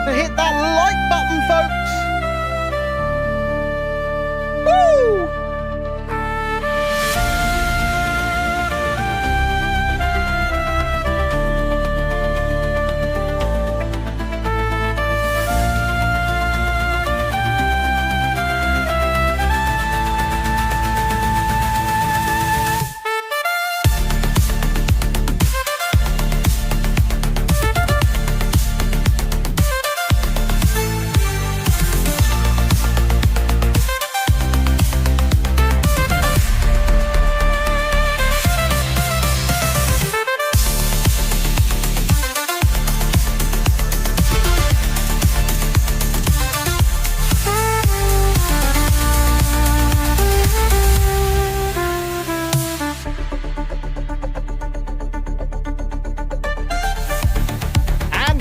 to hit that like button, folks. Woo!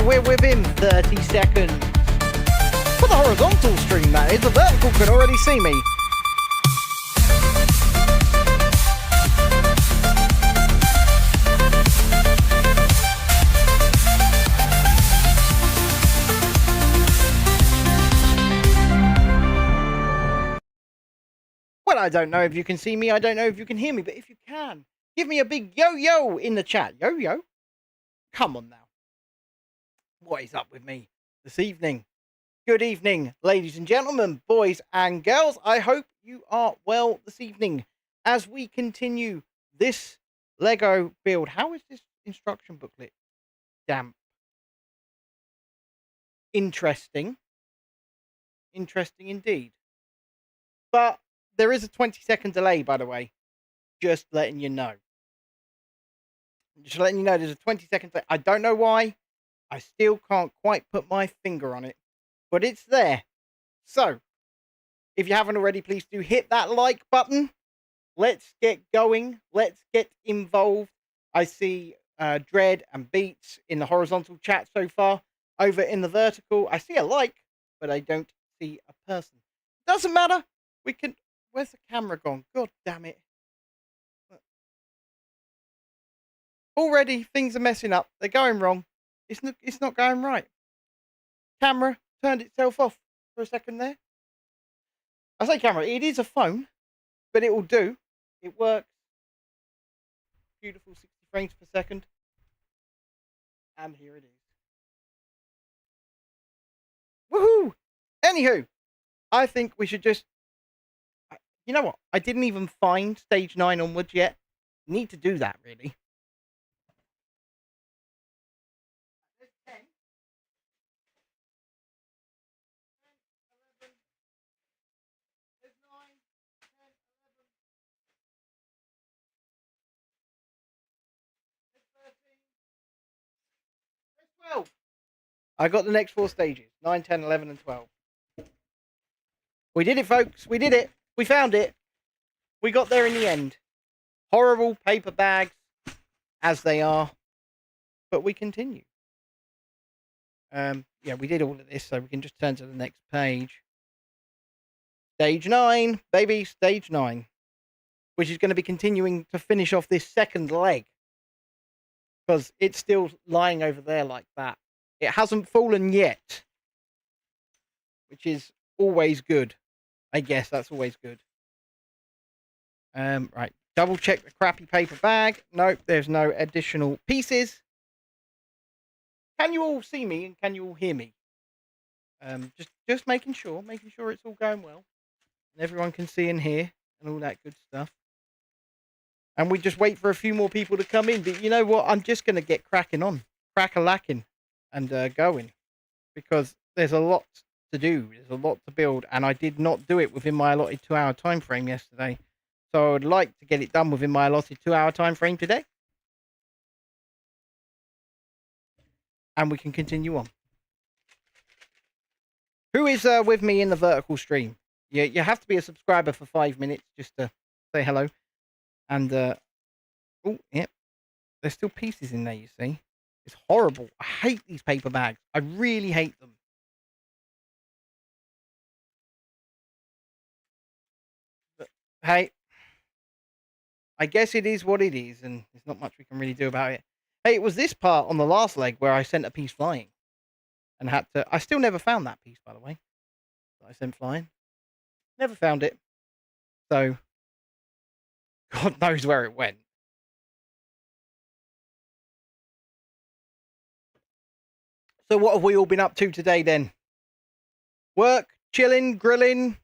We're within 30 seconds. For the horizontal stream, that is. The vertical can already see me. Well, I don't know if you can see me. I don't know if you can hear me. But if you can, give me a big yo-yo in the chat. Yo-yo? Come on now. What is up with me this evening? Good evening, ladies and gentlemen, boys and girls. I hope you are well this evening as we continue this Lego build. How is this instruction booklet? Damp. Interesting. Interesting indeed. But there is a 20-second delay, by the way. Just letting you know. Just letting you know there's a 20-second delay. I don't know why. I still can't quite put my finger on it, but it's there. So, if you haven't already, please do hit that like button. Let's get going. Let's get involved. I see Dread and Beats in the horizontal chat so far. Over in the vertical, I see a like, but I don't see a person. Doesn't matter. We can... Where's the camera gone? God damn it. Already, things are messing up. They're going wrong. It's not going right. Camera turned itself off for a second there. I say camera, it is a phone, but it will do. It works. Beautiful 60 frames per second. And here it is. Woohoo! Anywho, I think we should just... You know what? I didn't even find stage 9 onwards yet. Need to do that, really. I got the next 4 stages. 9, 10, 11, and 12. We did it, folks. We did it. We found it. We got there in the end. Horrible paper bags, as they are. But we continue. Yeah, we did all of this, so we can just turn to the next page. Stage 9, baby. Stage 9. Which is going to be continuing to finish off this second leg. Because it's still lying over there like that. It hasn't fallen yet. Which is always good. I guess that's always good. Right. Double check the crappy paper bag. Nope, there's no additional pieces. Can you all see me and can you all hear me? Just making sure it's all going well. And everyone can see and hear and all that good stuff. And we just wait for a few more people to come in. But you know what? I'm just going to get cracking on. Crack-a-lacking. And going. Because there's a lot to do. There's a lot to build. And I did not do it within my allotted 2-hour time frame yesterday. So I would like to get it done within my allotted 2-hour time frame today. And we can continue on. Who is with me in the vertical stream? You have to be a subscriber for 5 minutes just to say hello. And, oh, yep. There's still pieces in there, you see. It's horrible. I hate these paper bags. I really hate them. But, hey, I guess it is what it is, and there's not much we can really do about it. Hey, it was this part on the last leg where I sent a piece flying. and had to. I still never found that piece, by the way, that I sent flying. Never found it. So, God knows where it went. So, what have we all been up to today then? Work, chilling, grilling.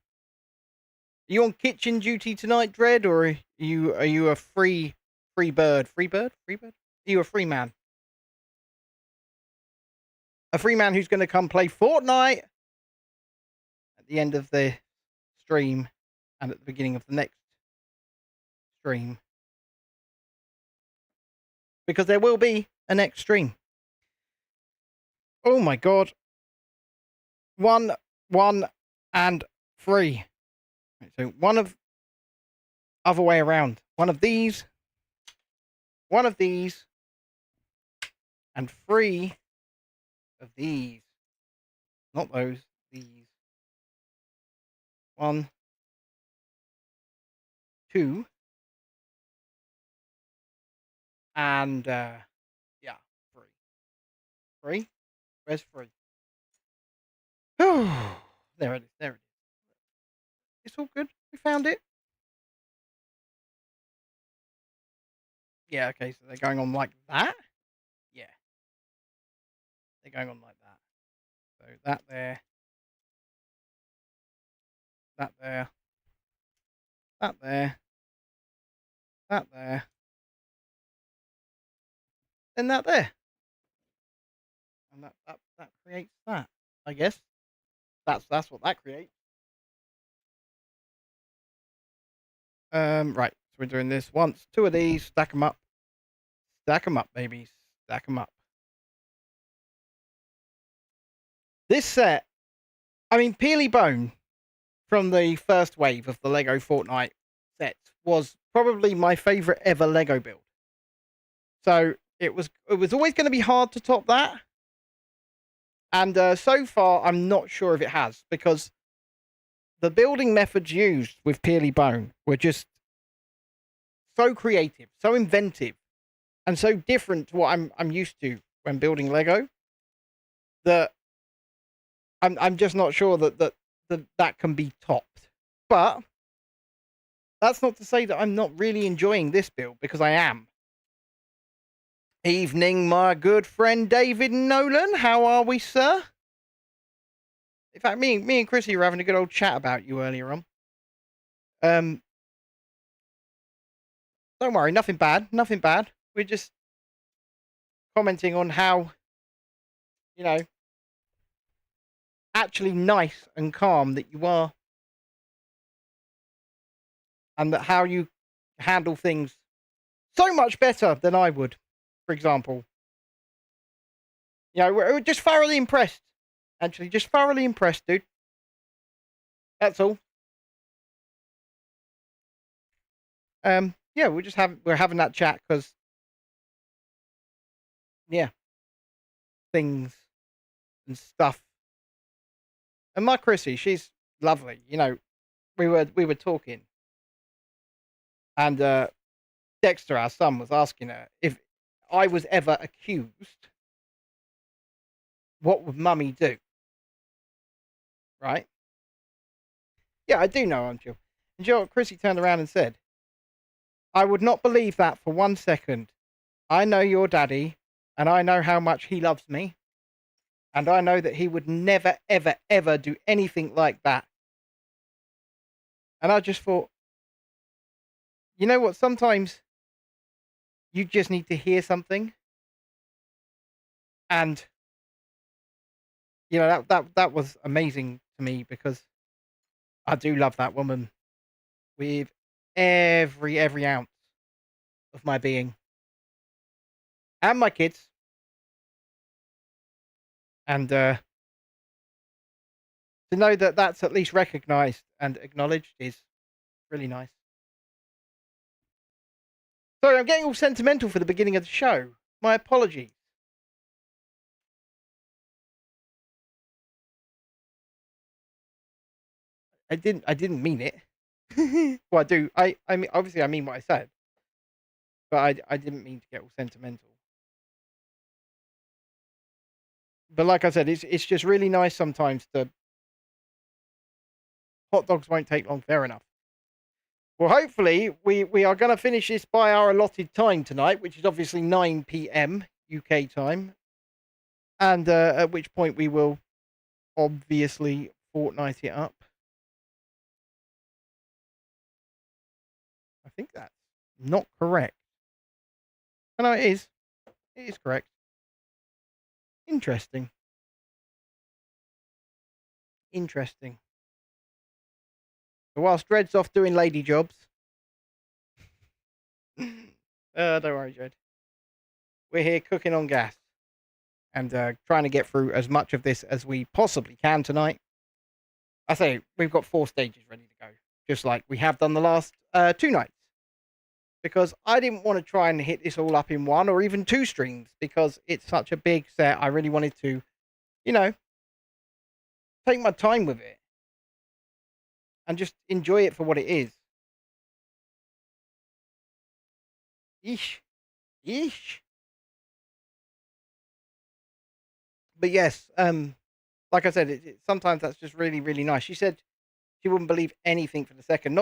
Are you on kitchen duty tonight, Dread, or are you a free bird? Free bird? Are you a free man? A free man who's going to come play Fortnite at the end of the stream and at the beginning of the next stream. Because there will be a next stream. Oh my God. 1, 1, and 3. So one of other way around. One of these, and 3 of these. Not those, these. 1, 2, and yeah, 3. 3? Where's 3? Oh, there it is. There it is. It's all good. We found it. Yeah, okay, so they're going on like that? Yeah. They're going on like that. So that there. That there. That there. That there. And that there. And that creates that, I guess. That's what that creates. Right. So we're doing this once. 2 of these. Stack them up. Stack them up, babies. Stack them up. This set, I mean, Peely Bone from the first wave of the Lego Fortnite set was probably my favorite ever Lego build. So it was always going to be hard to top that. And so far, I'm not sure if it has, because the building methods used with Peely Bone were just so creative, so inventive, and so different to what I'm used to when building Lego, that I'm just not sure that can be topped. But that's not to say that I'm not really enjoying this build, because I am. Evening, my good friend David Nolan. How are we, sir? In fact, me and Chrissy were having a good old chat about you earlier on. Don't worry, nothing bad. Nothing bad. We're just commenting on how, you know, actually nice and calm that you are, and that how you handle things so much better than I would, for example. You know, we're just thoroughly impressed. Actually, just thoroughly impressed, dude. That's all. Yeah, we're having that chat because, yeah, things and stuff. And my Chrissy, she's lovely. You know, we were talking, and Dexter, our son, was asking her if I was ever accused, what would Mummy do? Right? Yeah, I do know, Angel. And you know what Chrissy turned around and said? I would not believe that for 1 second. I know your daddy, and I know how much he loves me, and I know that he would never, ever, ever do anything like that. And I just thought, you know what? Sometimes you just need to hear something, and you know that was amazing to me, because I do love that woman with every ounce of my being, and my kids, and to know that that's at least recognised and acknowledged is really nice. Sorry, I'm getting all sentimental for the beginning of the show. My apologies. I didn't mean it. Well, I do. I mean, obviously, I mean what I said, but I didn't mean to get all sentimental. But like I said, it's just really nice sometimes to hot dogs won't take long. Fair enough. Well, hopefully we are going to finish this by our allotted time tonight, which is obviously 9 p.m. UK time, and at which point we will obviously Fortnite it up. I think that's not correct. Oh, no, it is. It is correct. Interesting. Interesting. So whilst Dred's off doing lady jobs, don't worry, Dred. We're here cooking on gas and trying to get through as much of this as we possibly can tonight. I say we've got 4 stages ready to go, just like we have done the last 2 nights. Because I didn't want to try and hit this all up in 1 or even 2 streams because it's such a big set. I really wanted to, you know, take my time with it and just enjoy it for what it is. Eesh. Eesh. But yes, like I said, sometimes that's just really, really nice. She said she wouldn't believe anything for the second,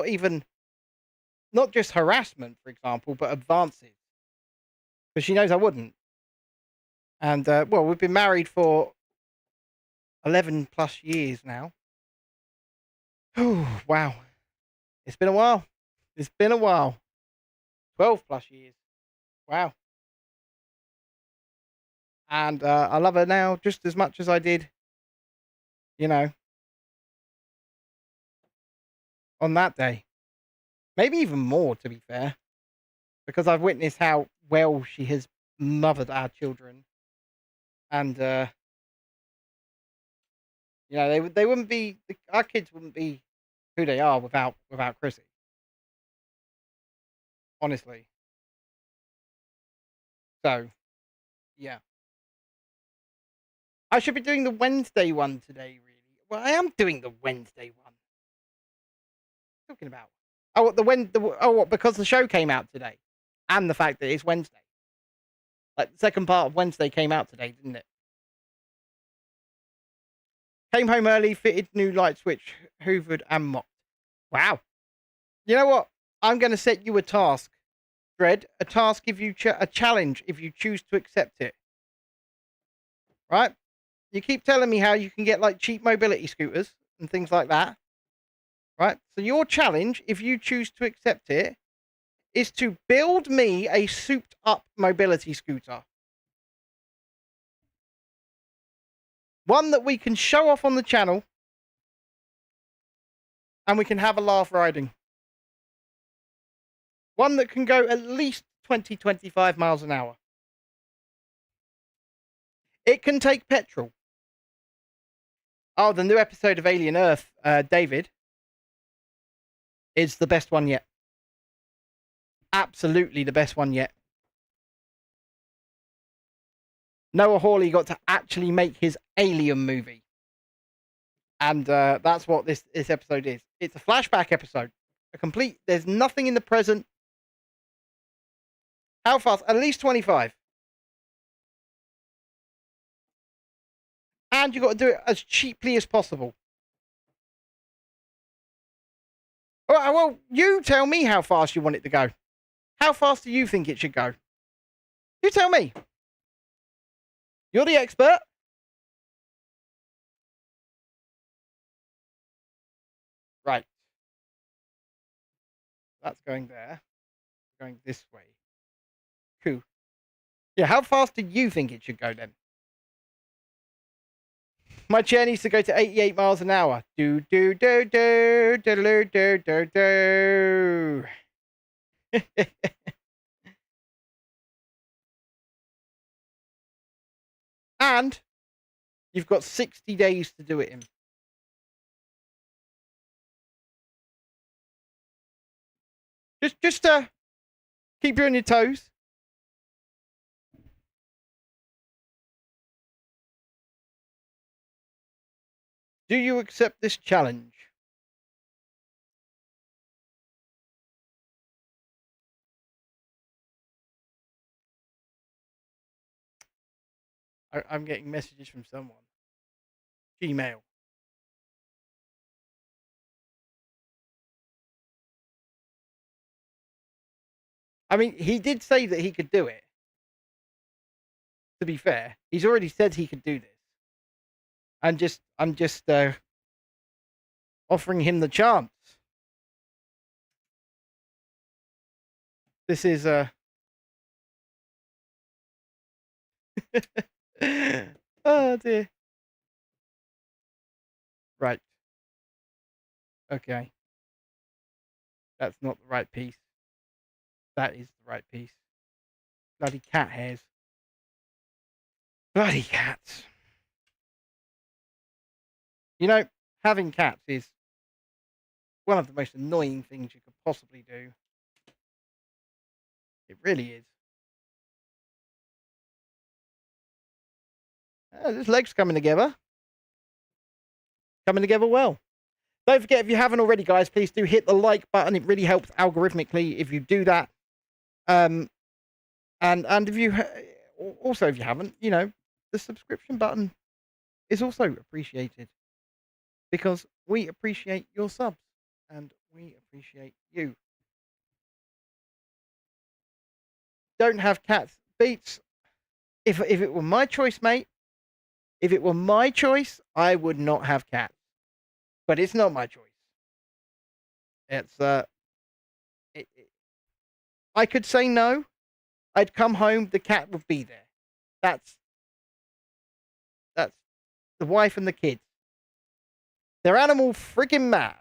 not just harassment, for example, but advances. But she knows I wouldn't. And, well, we've been married for 11 plus years now. Oh, wow. It's been a while. It's been a while. 12 plus years. Wow. And I love her now just as much as I did, you know, on that day. Maybe even more, to be fair, because I've witnessed how well she has mothered our children. And, you know, they wouldn't be, our kids wouldn't be who they are without Chrissy. Honestly. So, yeah. I should be doing the Wednesday one today, really. Well, I am doing the Wednesday one. What are you talking about? Oh, what, because the show came out today. And the fact that it's Wednesday. Like, the second part of Wednesday came out today, didn't it? Came home early, fitted new light switch, hoovered and mopped. Wow. You know what? I'm going to set you a task, Dred. A task if you a challenge if you choose to accept it. Right? You keep telling me how you can get like cheap mobility scooters and things like that. Right? So your challenge, if you choose to accept it, is to build me a souped up mobility scooter. One that we can show off on the channel and we can have a laugh riding. One that can go at least 20, 25 miles an hour. It can take petrol. Oh, the new episode of Alien Earth, David, is the best one yet. Absolutely the best one yet. Noah Hawley got to actually make his Alien movie. And that's what this episode is. It's a flashback episode. There's nothing in the present. How fast? At least 25. And you've got to do it as cheaply as possible. All right, well, you tell me how fast you want it to go. How fast do you think it should go? You tell me. You're the expert. Right. That's going there. Going this way. Cool. Yeah, how fast do you think it should go then? My chair needs to go to 88 miles an hour. Do, do, do, do, do, do, do, do. And you've got 60 days to do it in. Just keep you on your toes. Do you accept this challenge? I'm getting messages from someone. Gmail. I mean, he did say that he could do it. To be fair, he's already said he could do this. I'm just offering him the chance. This is oh dear. Right. Okay. That's not the right piece. That is the right piece. Bloody cat hairs. Bloody cats. You know, having cats is one of the most annoying things you could possibly do. It really is. This leg's coming together. Coming together well. Don't forget, if you haven't already, guys, please do hit the like button. It really helps algorithmically if you do that. And if you also, if you haven't, you know, the subscription button is also appreciated because we appreciate your subs and we appreciate you. Don't have cats. Beats. If it were my choice, mate, if it were my choice, I would not have cats. But it's not my choice. It's I could say no. I'd come home, the cat would be there. That's the wife and the kids. They're animal freaking mad.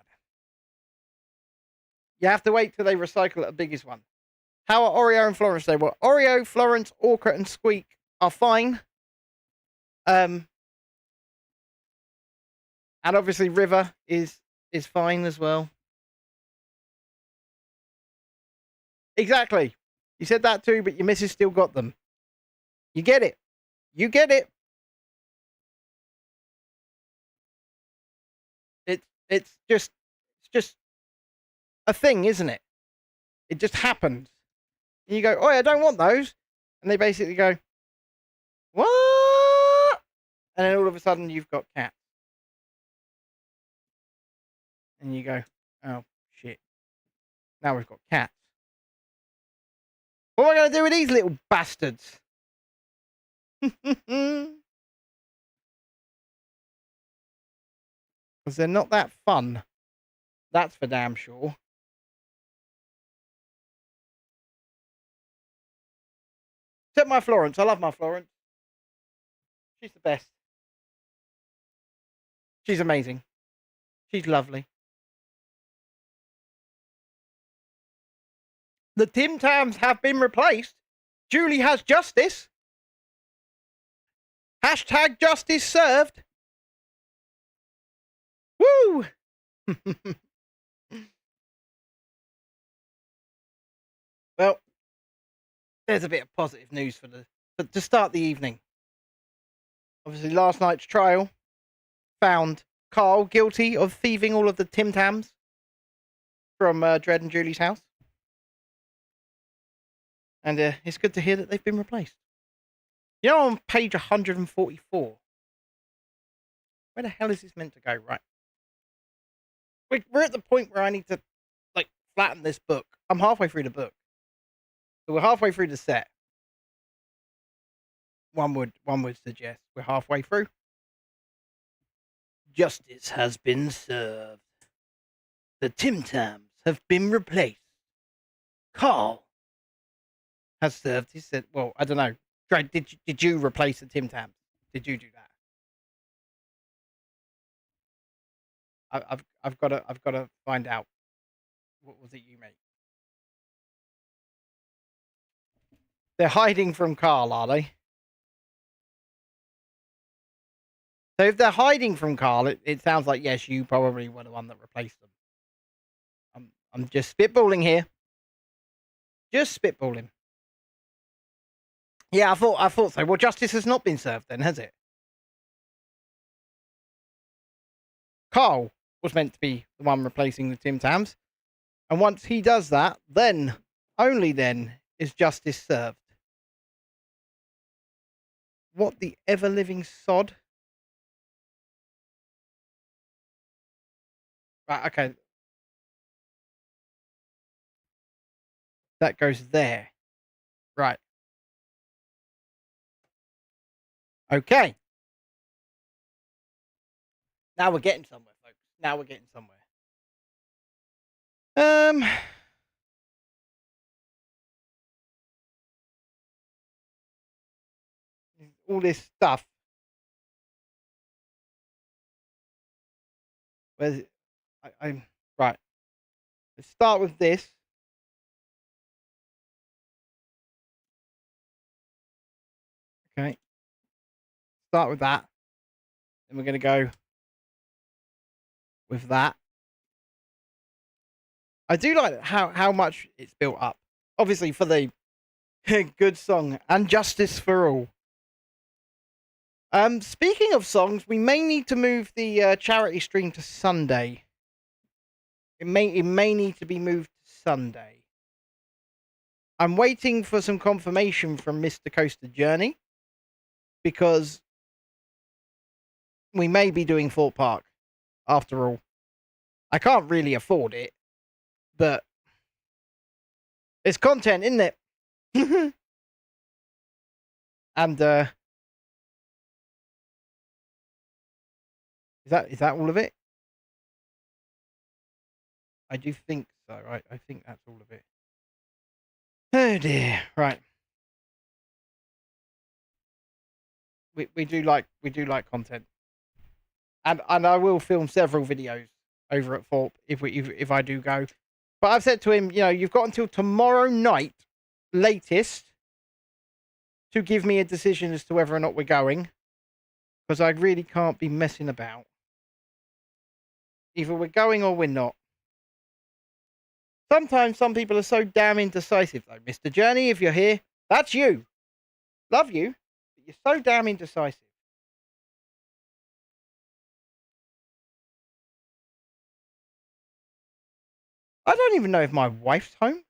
You have to wait till they recycle the biggest one. How are Oreo and Florence today? Well, Oreo, Florence, Orca, and Squeak are fine. And obviously River is fine as well. Exactly. You said that too, but your missus still got them. You get it. You get it. It's just a thing, isn't it? It just happens. And you go, oh, I don't want those. And they basically go, what? And then all of a sudden you've got cats. And you go, oh, shit. Now we've got cats. What am I going to do with these little bastards? Because they're not that fun. That's for damn sure. Except my Florence. I love my Florence. She's the best. She's amazing. She's lovely. The Tim Tams have been replaced. Julie has justice. Hashtag justice served. Woo! Well, there's a bit of positive news for to start the evening. Obviously, last night's trial found Carl guilty of thieving all of the Tim Tams from Dredd and Julie's house. And it's good to hear that they've been replaced. You know, on page 144. Where the hell is this meant to go? Right. We're at the point where I need to, like, flatten this book. I'm halfway through the book. So we're halfway through the set. One would suggest we're halfway through. Justice has been served. The Tim Tams have been replaced. Carl has served his sentence. Well, I don't know. Dredd, did you replace the Tim Tams? Did you do that? I've got to find out. What was it you made? They're hiding from Carl, are they? So if they're hiding from Carl, it sounds like yes, you probably were the one that replaced them. I'm just spitballing here. Just spitballing. Yeah, I thought so. Well, justice has not been served then, has it? Carl was meant to be the one replacing the Tim Tams. And once he does that, then, only then, is justice served. What the ever-living sod? Right, okay. That goes there. Right. Okay. Now we're getting somewhere, folks. Now we're getting somewhere. Um, all this stuff. Where's it? I'm right. Let's start with this. Okay. Start with that. Then we're going to go with that. I do like how much it's built up. Obviously for the good song and justice for all. Speaking of songs, we may need to move the charity stream to Sunday. It may need to be moved to Sunday. I'm waiting for some confirmation from Mr. Coaster Journey because we may be doing Fort Park after all. I can't really afford it, but it's content, isn't it? And is that all of it? I do think so. I think that's all of it. Oh dear. Right. We do like content, and I will film several videos over at Thorpe if I do go. But I've said to him, you know, you've got until tomorrow night, latest, to give me a decision as to whether or not we're going, because I really can't be messing about. Either we're going or we're not. Sometimes some people are so damn indecisive, though. Mr. Journey, if you're here, that's you. Love you, but you're so damn indecisive. I don't even know if my wife's home.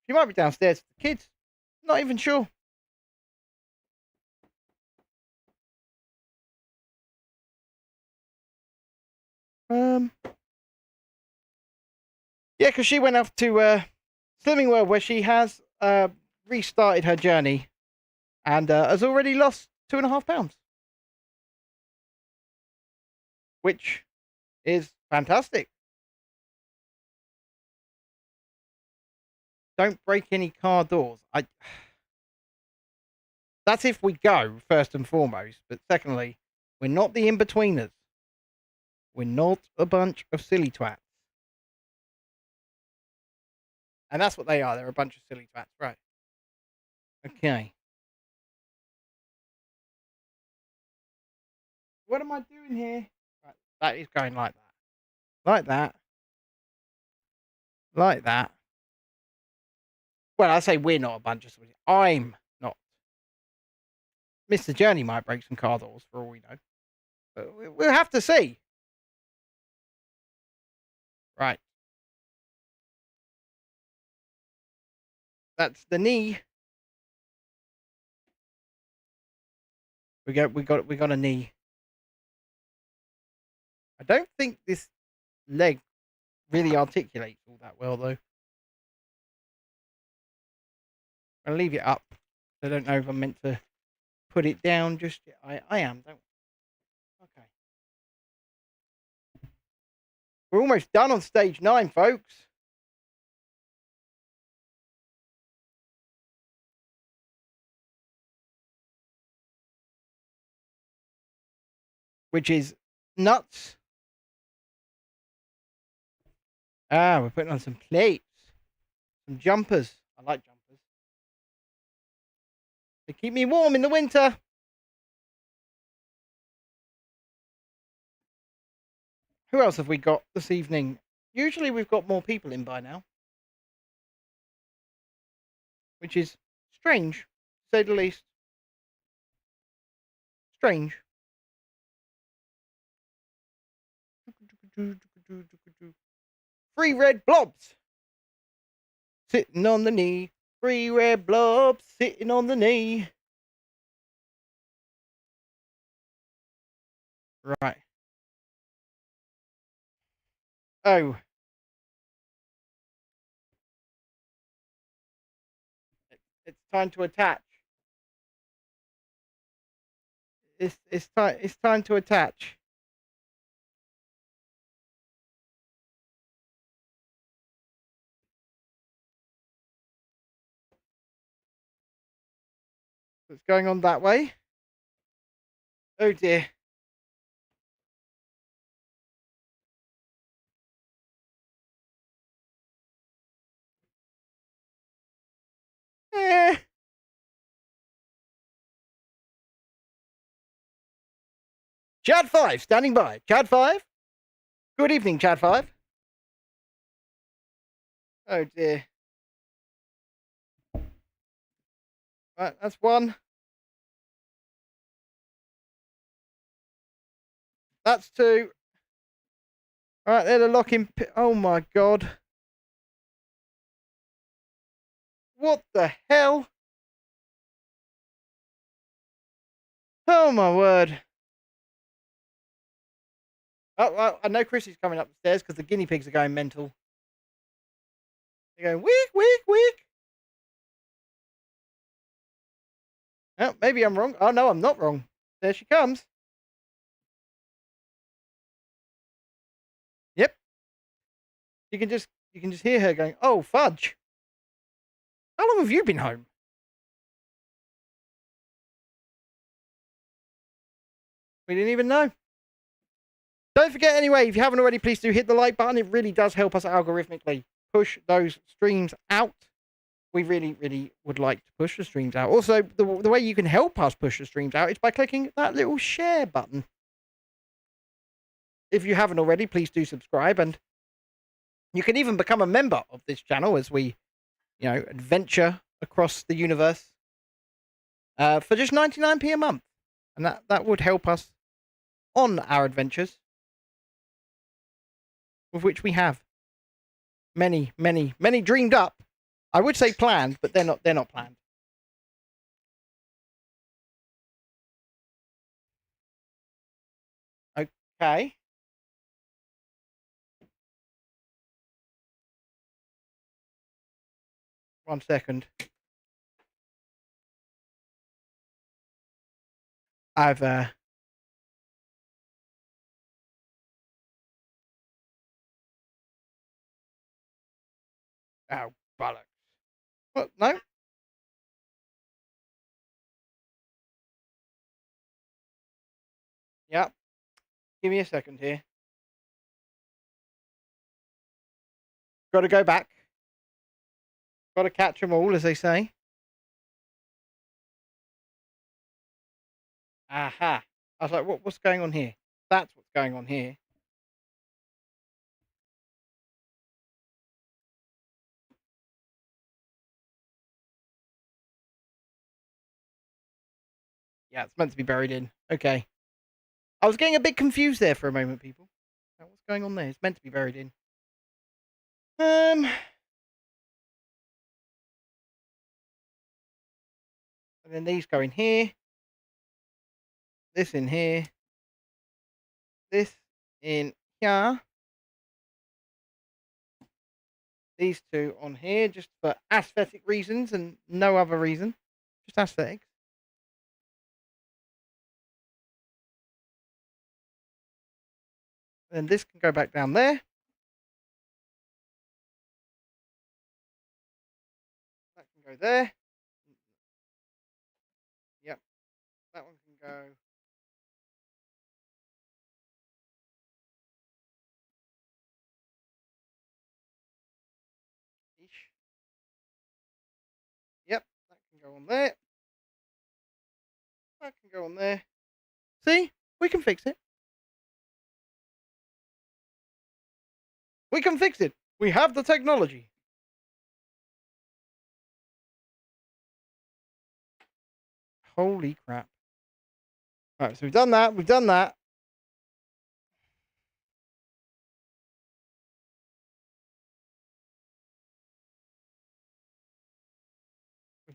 She might be downstairs with the kids. Not even sure. Yeah, because she went off to Slimming World, where she has restarted her journey and has already lost 2.5 pounds, which is fantastic. Don't break any car doors. That's if we go, first and foremost. But secondly, we're not the in-betweeners. We're not a bunch of silly twats. And that's what they are. They're a bunch of silly twats. Right. Okay. What am I doing here? Right. That is going like that. Like that. Like that. Well, I say we're not a bunch of silly. I'm not. Mr. Journey might break some car doors for all we know. But we'll have to see. Right. That's the knee. We got a knee. I don't think this leg really articulates all that well, though. I'll leave it up. I don't know if I'm meant to put it down just yet. I am, don't okay. We're almost done on stage 9, folks. Which is nuts. Ah, we're putting on some plates. Some jumpers. I like jumpers. They keep me warm in the winter. Who else have we got this evening? Usually we've got more people in by now. Which is strange, to say the least. Strange. 3 red blobs. Sitting on the knee. 3 red blobs sitting on the knee. Right. Oh. It's time to attach. It's time to attach. It's going on that way. Oh dear. Eh. Chad 5 standing by. Chad 5. Good evening, Chad 5. Oh dear. Right, that's one. That's two. All right, they're the locking. Oh my god. What the hell? Oh my word. Oh, well, I know Chrissy's coming up the stairs because the guinea pigs are going mental. They're going weak, weak, weak. Oh, maybe I'm wrong. Oh no, I'm not wrong. There she comes. Yep. You can just hear her going, "Oh fudge! How long have you been home?" We didn't even know. Don't forget, anyway, if you haven't already, please do hit the like button. It really does help us algorithmically push those streams out. We really, really would like to push the streams out. Also, the way you can help us push the streams out is by clicking that little share button. If you haven't already, please do subscribe, and you can even become a member of this channel as we, adventure across the universe for just 99p a month, and that would help us on our adventures, with which we have many, many, many dreamed up. I would say planned, but they're not planned. Okay. One second. I've oh bollocks. What? No. Yeah. Give me a second here. Got to go back. Got to catch them all, as they say. Aha. I was like, what's going on here? That's what's going on here. Yeah, it's meant to be buried in. Okay. I was getting a bit confused there for a moment, people. What's going on there? It's meant to be buried in. And then these go in here. This in here. This in here. These two on here, just for aesthetic reasons and no other reason. Just aesthetics. And this can go back down there. That can go there. Yep. That one can go. Ish. Yep. That can go on there. That can go on there. See? We can fix it. We can fix it. We have the technology. Holy crap. Alright, so we've done that. We've done that.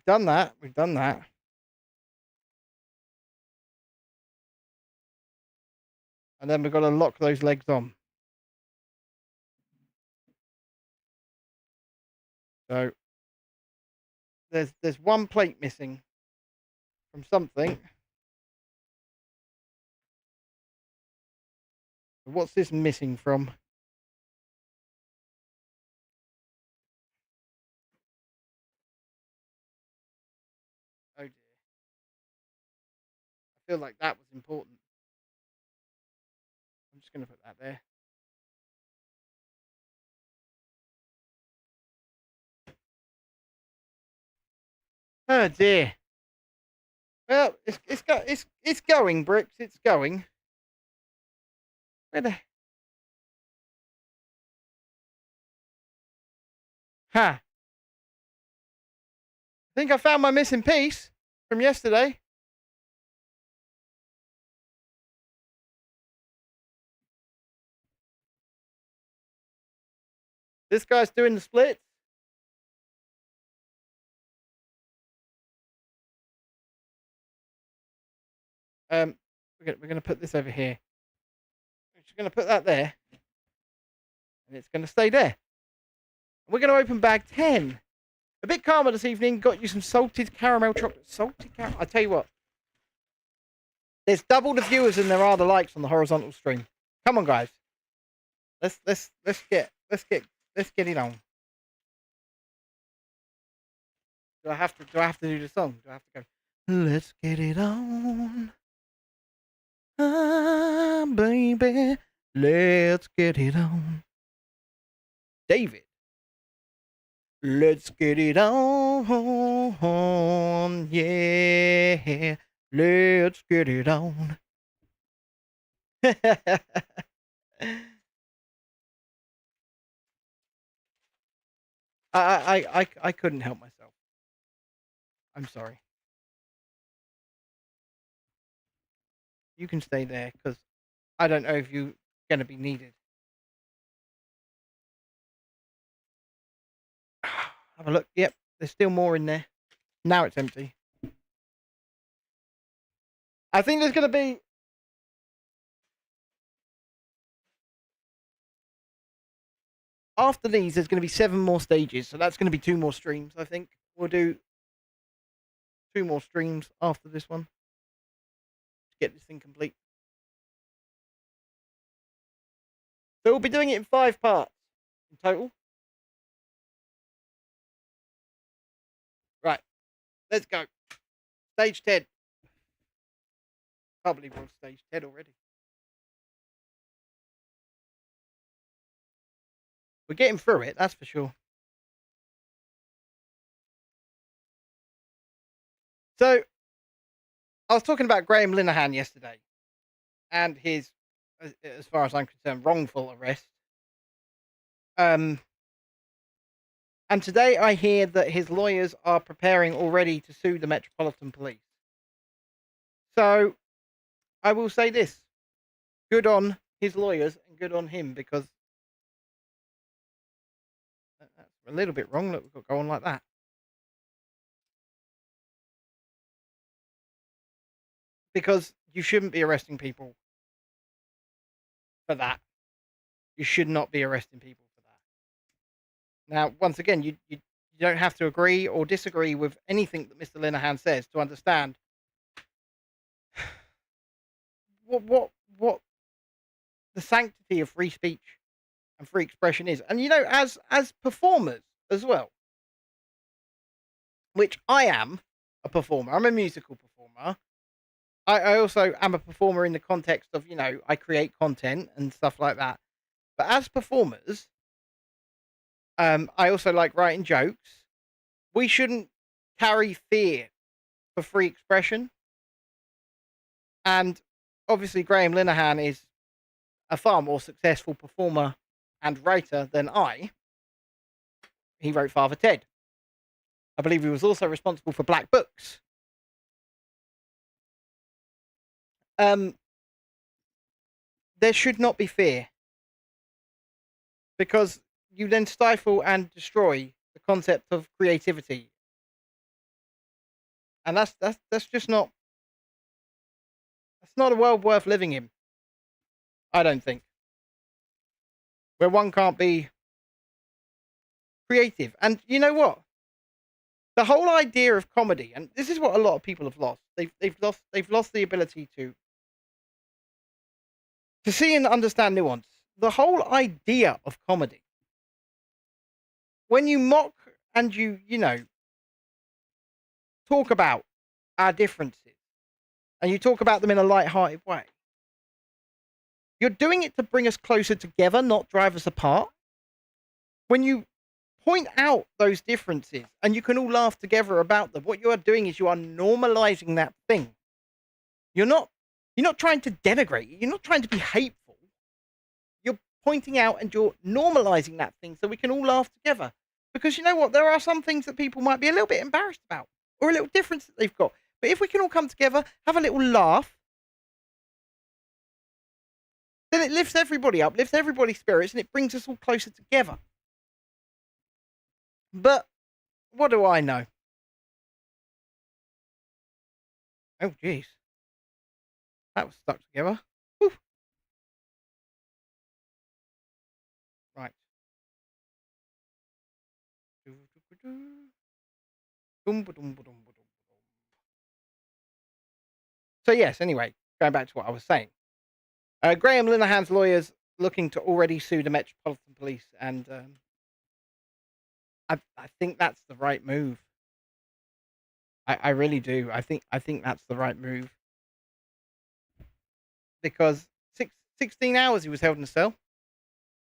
We've done that. We've done that. And then we've got to lock those legs on. So there's one plate missing from something. What's this missing from? Oh dear. I feel like that was important. I'm just going to put that there. Oh dear. Well, it's going, Bricks. It's going. Where the? Ha! I think I found my missing piece from yesterday. This guy's doing the splits. We're gonna put this over here. We're just gonna put that there, and it's gonna stay there. We're gonna open bag 10. A bit calmer this evening. Got you some salted caramel chocolate. Salted caramel. I tell you what. There's double the viewers than there are the likes on the horizontal stream. Come on, guys. Let's get it on. Do I have to do the song? Do I have to go? Let's get it on. Ah, baby. Let's get it on. David. Let's get it on. Yeah. Let's get it on. I couldn't help myself. I'm sorry. You can stay there because I don't know if you're going to be needed. Have a look. Yep, there's still more in there. Now it's empty. I think there's going to be... After these, there's going to be 7 more stages. So that's going to be 2 more streams, I think. We'll do 2 more streams after this one. To get this thing complete. So we'll be doing it in 5 parts in total. Right. Let's go. Stage 10. Can't believe we're on stage 10 already. We're getting through it, that's for sure. So, I was talking about Graham Linehan yesterday and his, as far as I'm concerned, wrongful arrest. And today I hear that his lawyers are preparing already to sue the Metropolitan Police. So, I will say this. Good on his lawyers and good on him because that's a little bit wrong. Look, we've got to go on like that. Because you shouldn't be arresting people for that. You should not be arresting people for that. Now, once again, you don't have to agree or disagree with anything that Mr. Linehan says to understand what the sanctity of free speech and free expression is. And as performers as well, which I am a performer. I'm a musical performer. I also am a performer in the context of, I create content and stuff like that. But as performers, I also like writing jokes. We shouldn't carry fear for free expression. And obviously, Graham Linehan is a far more successful performer and writer than I. He wrote Father Ted. I believe he was also responsible for Black Books. There should not be fear because you then stifle and destroy the concept of creativity and that's just not that's not a world worth living in. I don't think, where one can't be creative. And you know what? The whole idea of comedy, and this is what a lot of people have lost. They've lost the ability to see and understand nuance. The whole idea of comedy, when you mock and you talk about our differences and you talk about them in a light-hearted way, you're doing it to bring us closer together, not drive us apart. When you point out those differences and you can all laugh together about them, what you are doing is you are normalizing that thing. You're not trying to denigrate it. You're not trying to be hateful. You're pointing out and you're normalizing that thing so we can all laugh together. Because you know what? There are some things that people might be a little bit embarrassed about or a little difference that they've got. But if we can all come together, have a little laugh, then it lifts everybody up, lifts everybody's spirits, and it brings us all closer together. But what do I know? Oh, jeez. That was stuck together. Whew. Right. So, yes, anyway, going back to what I was saying. Graham Linehan's lawyers looking to already sue the Metropolitan Police, and I think that's the right move. I really do. I think that's the right move because 16 hours he was held in a cell.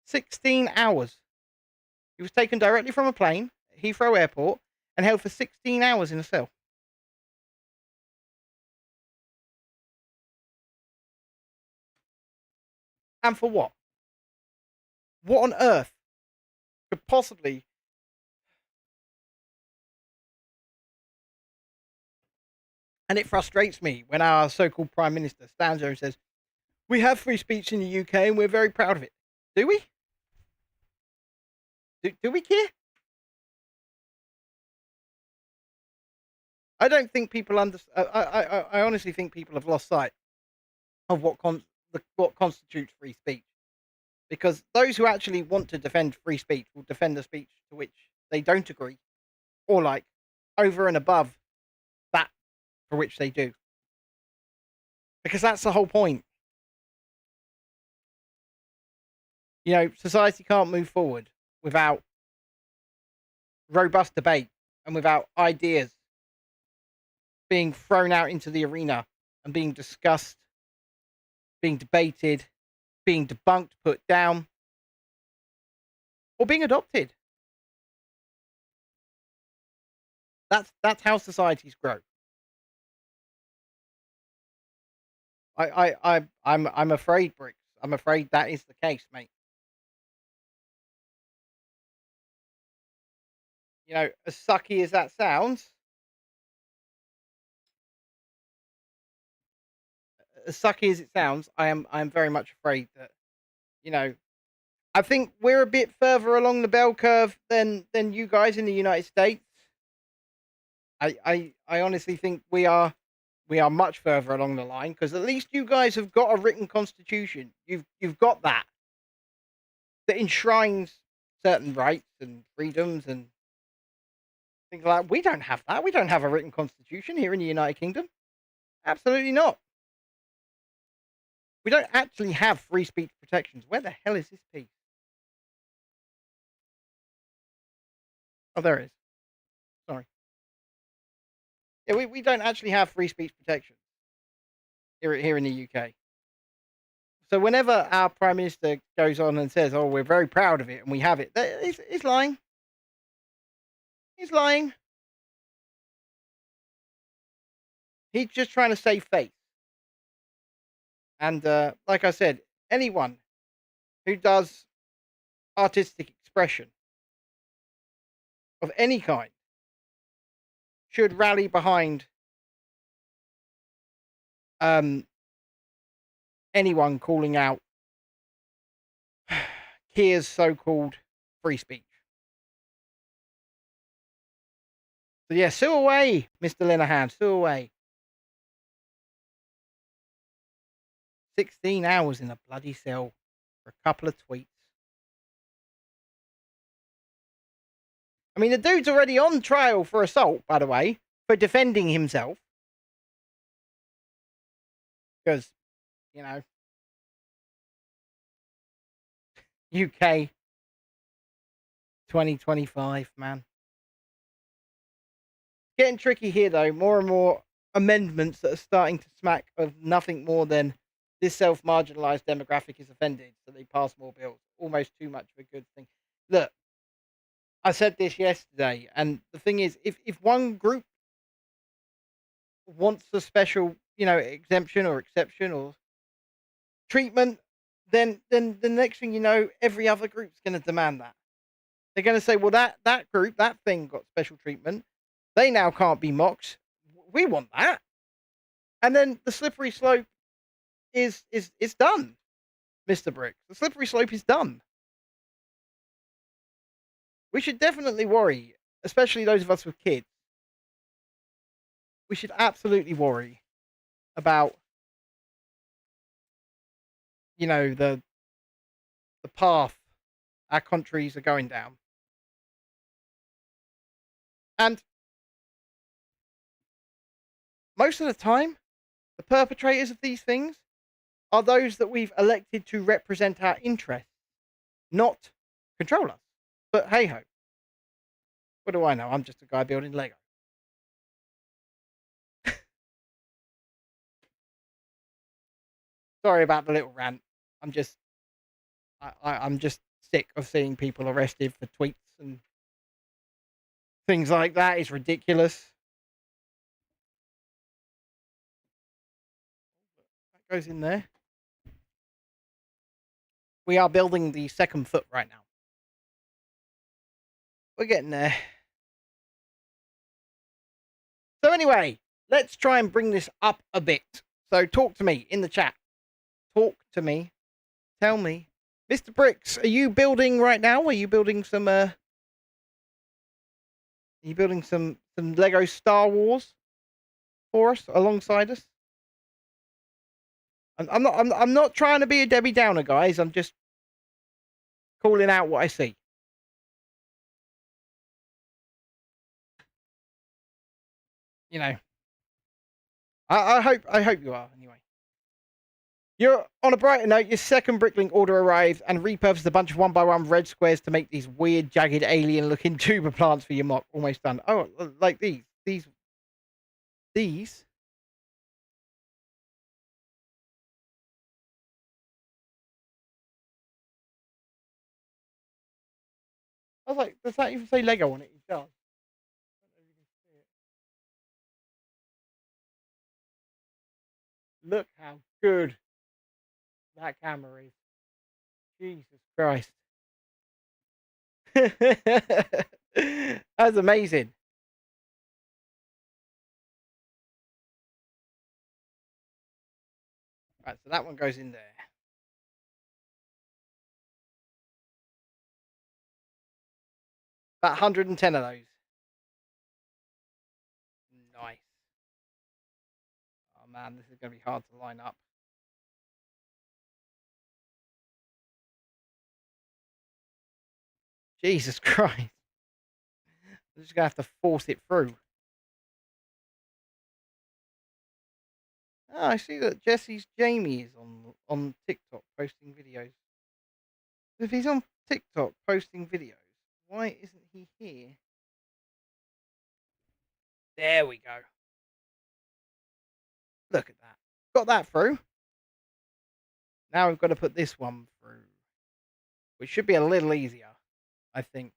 16 hours. He was taken directly from a plane at Heathrow Airport and held for 16 hours in a cell. And for what? What on earth could possibly... And it frustrates me when our so-called Prime Minister stands there and says, we have free speech in the UK and we're very proud of it. Do we? Do we care? I don't think people understand. I honestly think people have lost sight of what constitutes free speech. Because those who actually want to defend free speech will defend a speech to which they don't agree or like over and above that for which they do. Because that's the whole point. Society can't move forward without robust debate and without ideas being thrown out into the arena and being discussed, being debated, being debunked, put down, or being adopted. That's how societies grow. I'm afraid, Bricks. I'm afraid that is the case, mate. As sucky as that sounds, I am very much afraid that, you know, I think we're a bit further along the bell curve than you guys in the United States. I honestly think we are much further along the line because at least you guys have got a written constitution. You've got that enshrines certain rights and freedoms and things like that. We don't have that. We don't have a written constitution here in the United Kingdom. Absolutely not. We don't actually have free speech protections. Where the hell is this piece? Oh, there it is. Sorry. Yeah, we don't actually have free speech protections here in the UK. So whenever our Prime Minister goes on and says, "Oh, we're very proud of it and we have it," he's lying. He's lying. He's just trying to save face. And like I said, anyone who does artistic expression of any kind should rally behind anyone calling out Keir's so-called free speech. So yeah, sue away, Mr. Linehan, sue away. 16 hours in a bloody cell for a couple of tweets. I mean, the dude's already on trial for assault, by the way, for defending himself. Because, you know, UK 2025, man. Getting tricky here, though. More and more amendments that are starting to smack of nothing more than this self-marginalised demographic is offended, so they pass more bills. Almost too much of a good thing. Look, I said this yesterday, and the thing is, if one group wants a special, exemption or exception or treatment, then the next thing you know, every other group's going to demand that. They're going to say, well, that group, that thing got special treatment. They now can't be mocked. We want that. And then the slippery slope is done, Mr. Brick. The slippery slope is done. We should definitely worry, especially those of us with kids. We should absolutely worry about, the path our countries are going down. And most of the time, the perpetrators of these things are those that we've elected to represent our interests, not control us. But hey ho, what do I know? I'm just a guy building Lego. Sorry about the little rant. I'm just sick of seeing people arrested for tweets and things like that. It's ridiculous. That goes in there. We are building the second foot right now. We're getting there. So anyway, let's try and bring this up a bit. So talk to me in the chat. Talk to me. Tell me. Mr. Bricks, are you building right now? Are you building some Lego Star Wars for us alongside us? I'm not trying to be a Debbie Downer, guys. I'm just calling out what I see. I hope you are anyway. You're on a brighter note. Your second Bricklink order arrived and repurposed a bunch of 1x1 red squares to make these weird, jagged, alien-looking tuber plants for your mock. Almost done. Oh, like these. I was like, does that even say Lego on it? It does. Look how good that camera is. Jesus Christ. That's amazing. Right, so that one goes in there. About 110 of those. Nice. Oh man, this is going to be hard to line up. Jesus Christ. I'm just going to have to force it through. Oh, I see that Jesse's Jamie is on TikTok posting videos. If he's on TikTok posting videos, why isn't he here? There we go. Look at that. Got that through. Now we've got to put this one through, which should be a little easier, I think.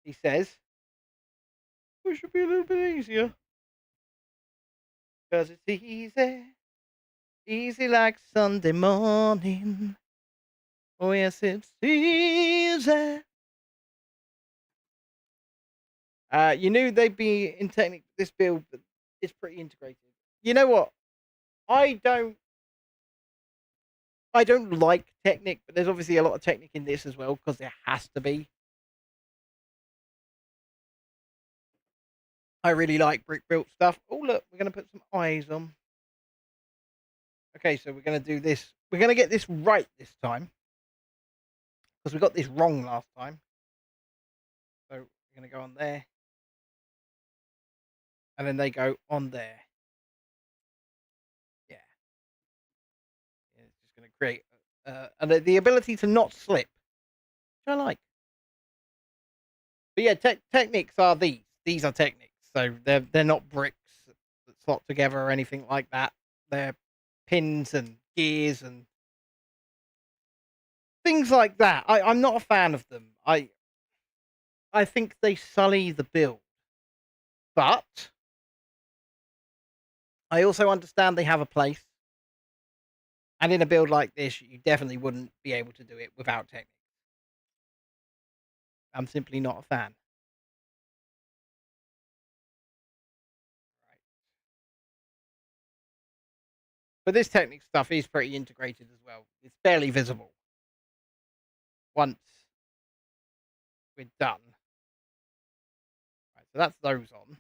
He says, it should be a little bit easier. Because it's easy. Easy like Sunday morning. Oh, yes, it's easy. You knew they'd be in this build, but it's pretty integrated. You know what? I don't like Technic, but there's obviously a lot of Technic in this as well, because there has to be. I really like brick built stuff. Oh, look, we're going to put some eyes on. Okay, so we're going to do this. We're going to get this right this time, because we got this wrong last time. So we're going to go on there. And then they go on there. Yeah. It's just going to create and the ability to not slip, which I like. But yeah, techniques are these. These are techniques. So they're not bricks that slot together or anything like that. They're pins and gears and things like that. I'm not a fan of them. I think they sully the build. But I also understand they have a place. And in a build like this, you definitely wouldn't be able to do it without techniques. I'm simply not a fan. Right. But this technique stuff is pretty integrated as well. It's barely visible once we're done. Right, so that's those on.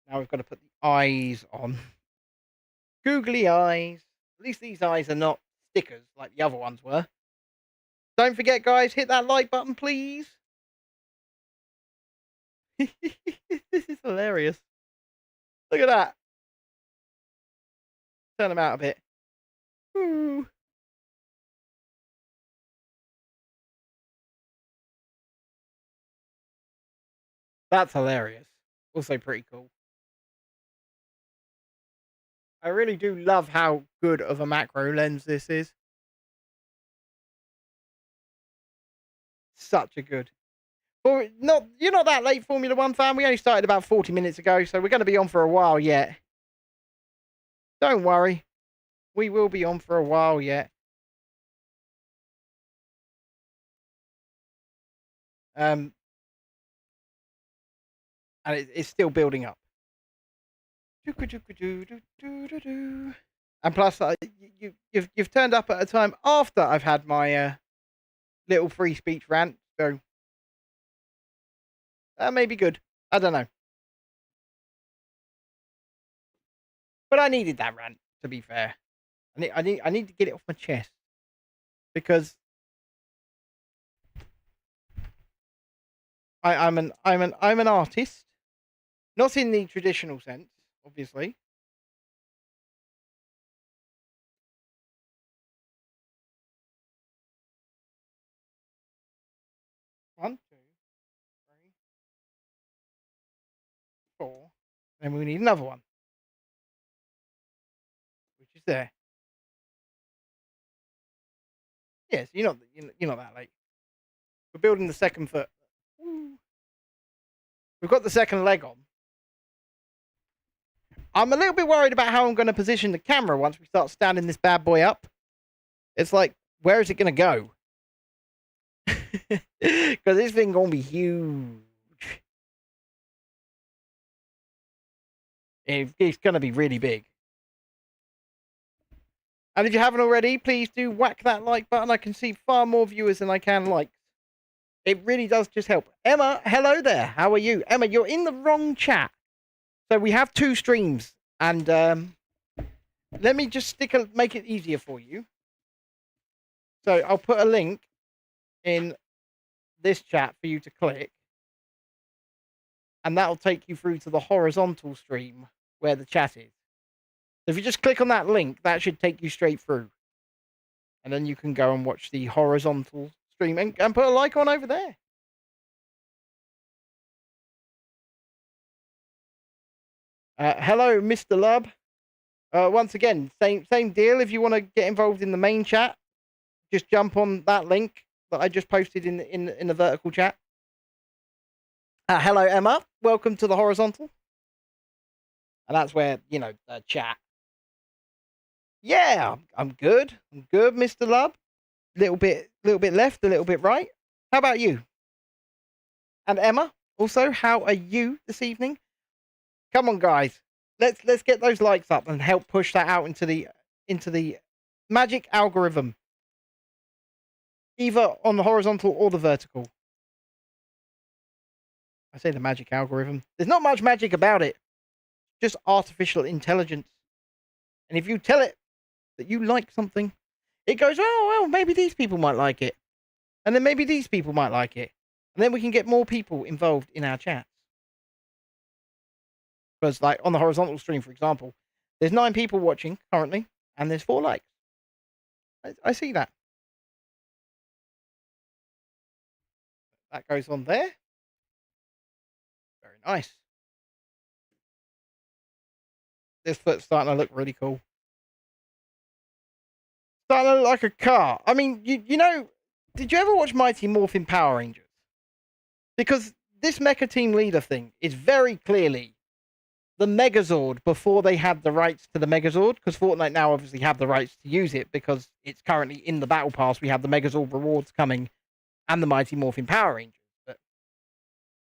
Now we've got to put the eyes on. Googly eyes. At least these eyes are not stickers like the other ones were. Don't forget, guys, hit that like button, please. This is hilarious. Look at that. Turn them out a bit. Ooh. That's hilarious. Also pretty cool. I really do love how good of a macro lens this is. Such a good. Well, you're not that late, Formula One fan. We only started about 40 minutes ago, so we're going to be on for a while yet. Don't worry. We will be on for a while yet. And it's still building up. And plus, you've turned up at a time after I've had my little free speech rant, so that may be good. I don't know, but I needed that rant. To be fair, I need to get it off my chest because I'm an artist, not in the traditional sense, obviously. One, two, three, four. Then we need another one, which is there. Yes, you're not that late. We're building the second foot. Woo. We've got the second leg on. I'm a little bit worried about how I'm going to position the camera once we start standing this bad boy up. It's like, where is it going to go? Because this thing going to be huge. It's going to be really big. And if you haven't already, please do whack that like button. I can see far more viewers than I can likes. It really does just help. Emma, hello there. How are you? Emma, you're in the wrong chat. So we have two streams. And let me just make it easier for you. So I'll put a link in this chat for you to click. And that'll take you through to the horizontal stream where the chat is. So if you just click on that link, that should take you straight through. And then you can go and watch the horizontal stream and put a like on over there. Hello, Mr. Lub. Once again, same deal. If you want to get involved in the main chat, just jump on that link that I just posted in the vertical chat. Hello, Emma. Welcome to the horizontal. And that's where, chat. Yeah, I'm good. I'm good, Mr. Lub. Little bit left, a little bit right. How about you? And Emma, also, how are you this evening? Come on, guys. Let's get those likes up and help push that out into the magic algorithm. Either on the horizontal or the vertical. I say the magic algorithm. There's not much magic about it. Just artificial intelligence. And if you tell it that you like something, it goes, oh, well, maybe these people might like it. And then maybe these people might like it. And then we can get more people involved in our chats. Because, like, on the horizontal stream, for example, there's 9 people watching currently, and there's 4 likes. I see that. That goes on there. Very nice. This foot's starting to look really cool. Starting to look like a car. I mean, you know, did you ever watch Mighty Morphin Power Rangers? Because this Mecha Team Leader thing is very clearly the Megazord before they had the rights to the Megazord, because Fortnite now obviously have the rights to use it because it's currently in the Battle Pass. We have the Megazord rewards coming and the Mighty Morphin Power Rangers. But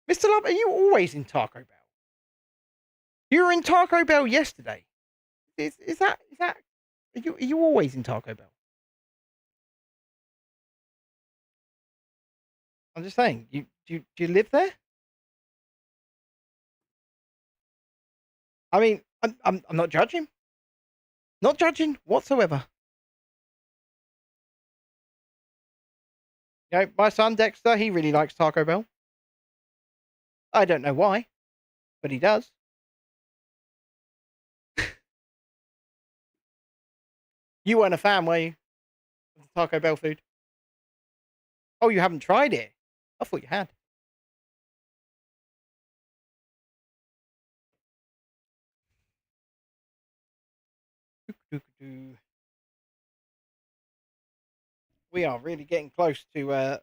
Mr. Love, are you always in Taco Bell? You were in Taco Bell yesterday. Is that are you always in Taco Bell? I'm just saying, do you live there? I mean, I'm not judging. Not judging whatsoever. You know, my son Dexter, he really likes Taco Bell. I don't know why, but he does. You weren't a fan, were you? Of the Taco Bell food? Oh, you haven't tried it? I thought you had. We are really getting close to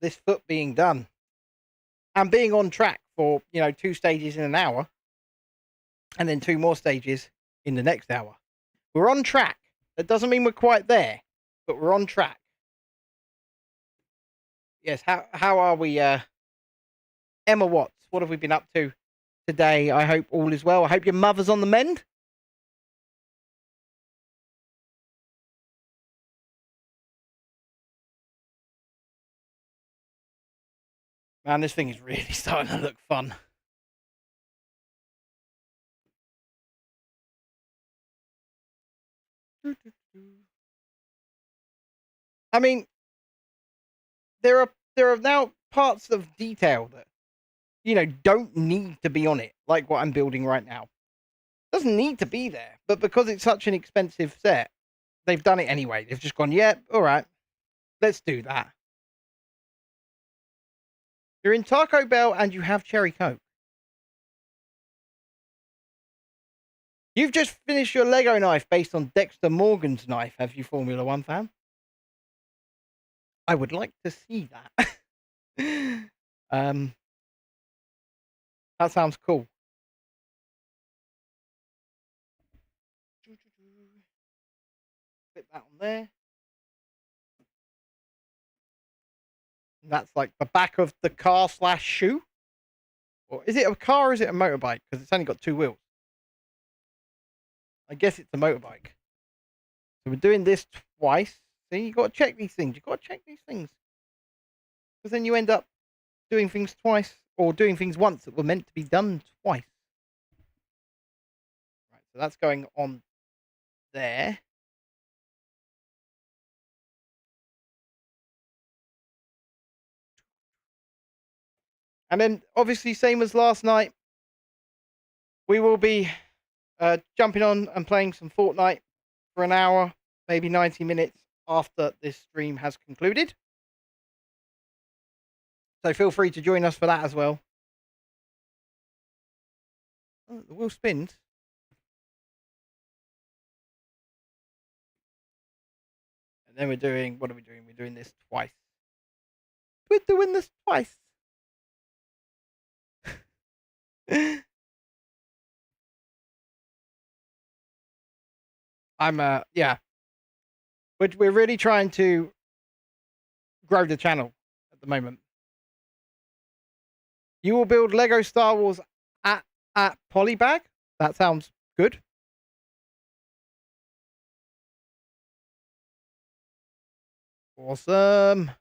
this foot being done and being on track for, you know, 2 stages in an hour and then 2 more stages in the next hour. We're on track. That doesn't mean we're quite there, but we're on track. Yes, how are we, Emma Watts? What have we been up to today? I hope all is well. I hope your mother's on the mend. Man, this thing is really starting to look fun. I mean, there are now parts of detail that, you know, don't need to be on it, like what I'm building right now. Doesn't need to be there, but because it's such an expensive set, they've done it anyway. They've just gone, yeah, all right, let's do that. You're in Taco Bell and you have Cherry Coke. You've just finished your Lego knife based on Dexter Morgan's knife, have you, Formula One fan? I would like to see that. That sounds cool. Put that on there. And that's like the back of the car / shoe. Or is it a car or is it a motorbike? Because it's only got 2 wheels. I guess it's a motorbike. So we're doing this twice. See, you got to check these things. You got to check these things. Because then you end up doing things twice or doing things once that were meant to be done twice. Right, so that's going on there. And then, obviously, same as last night, we will be jumping on and playing some Fortnite for an hour, maybe 90 minutes after this stream has concluded. So feel free to join us for that as well. Oh, the wheel spins. And then we're doing, what are we doing? We're doing this twice. We're doing this twice. Yeah. We're really trying to grow the channel at the moment. You will build Lego Star Wars at Polybag? That sounds good. Awesome.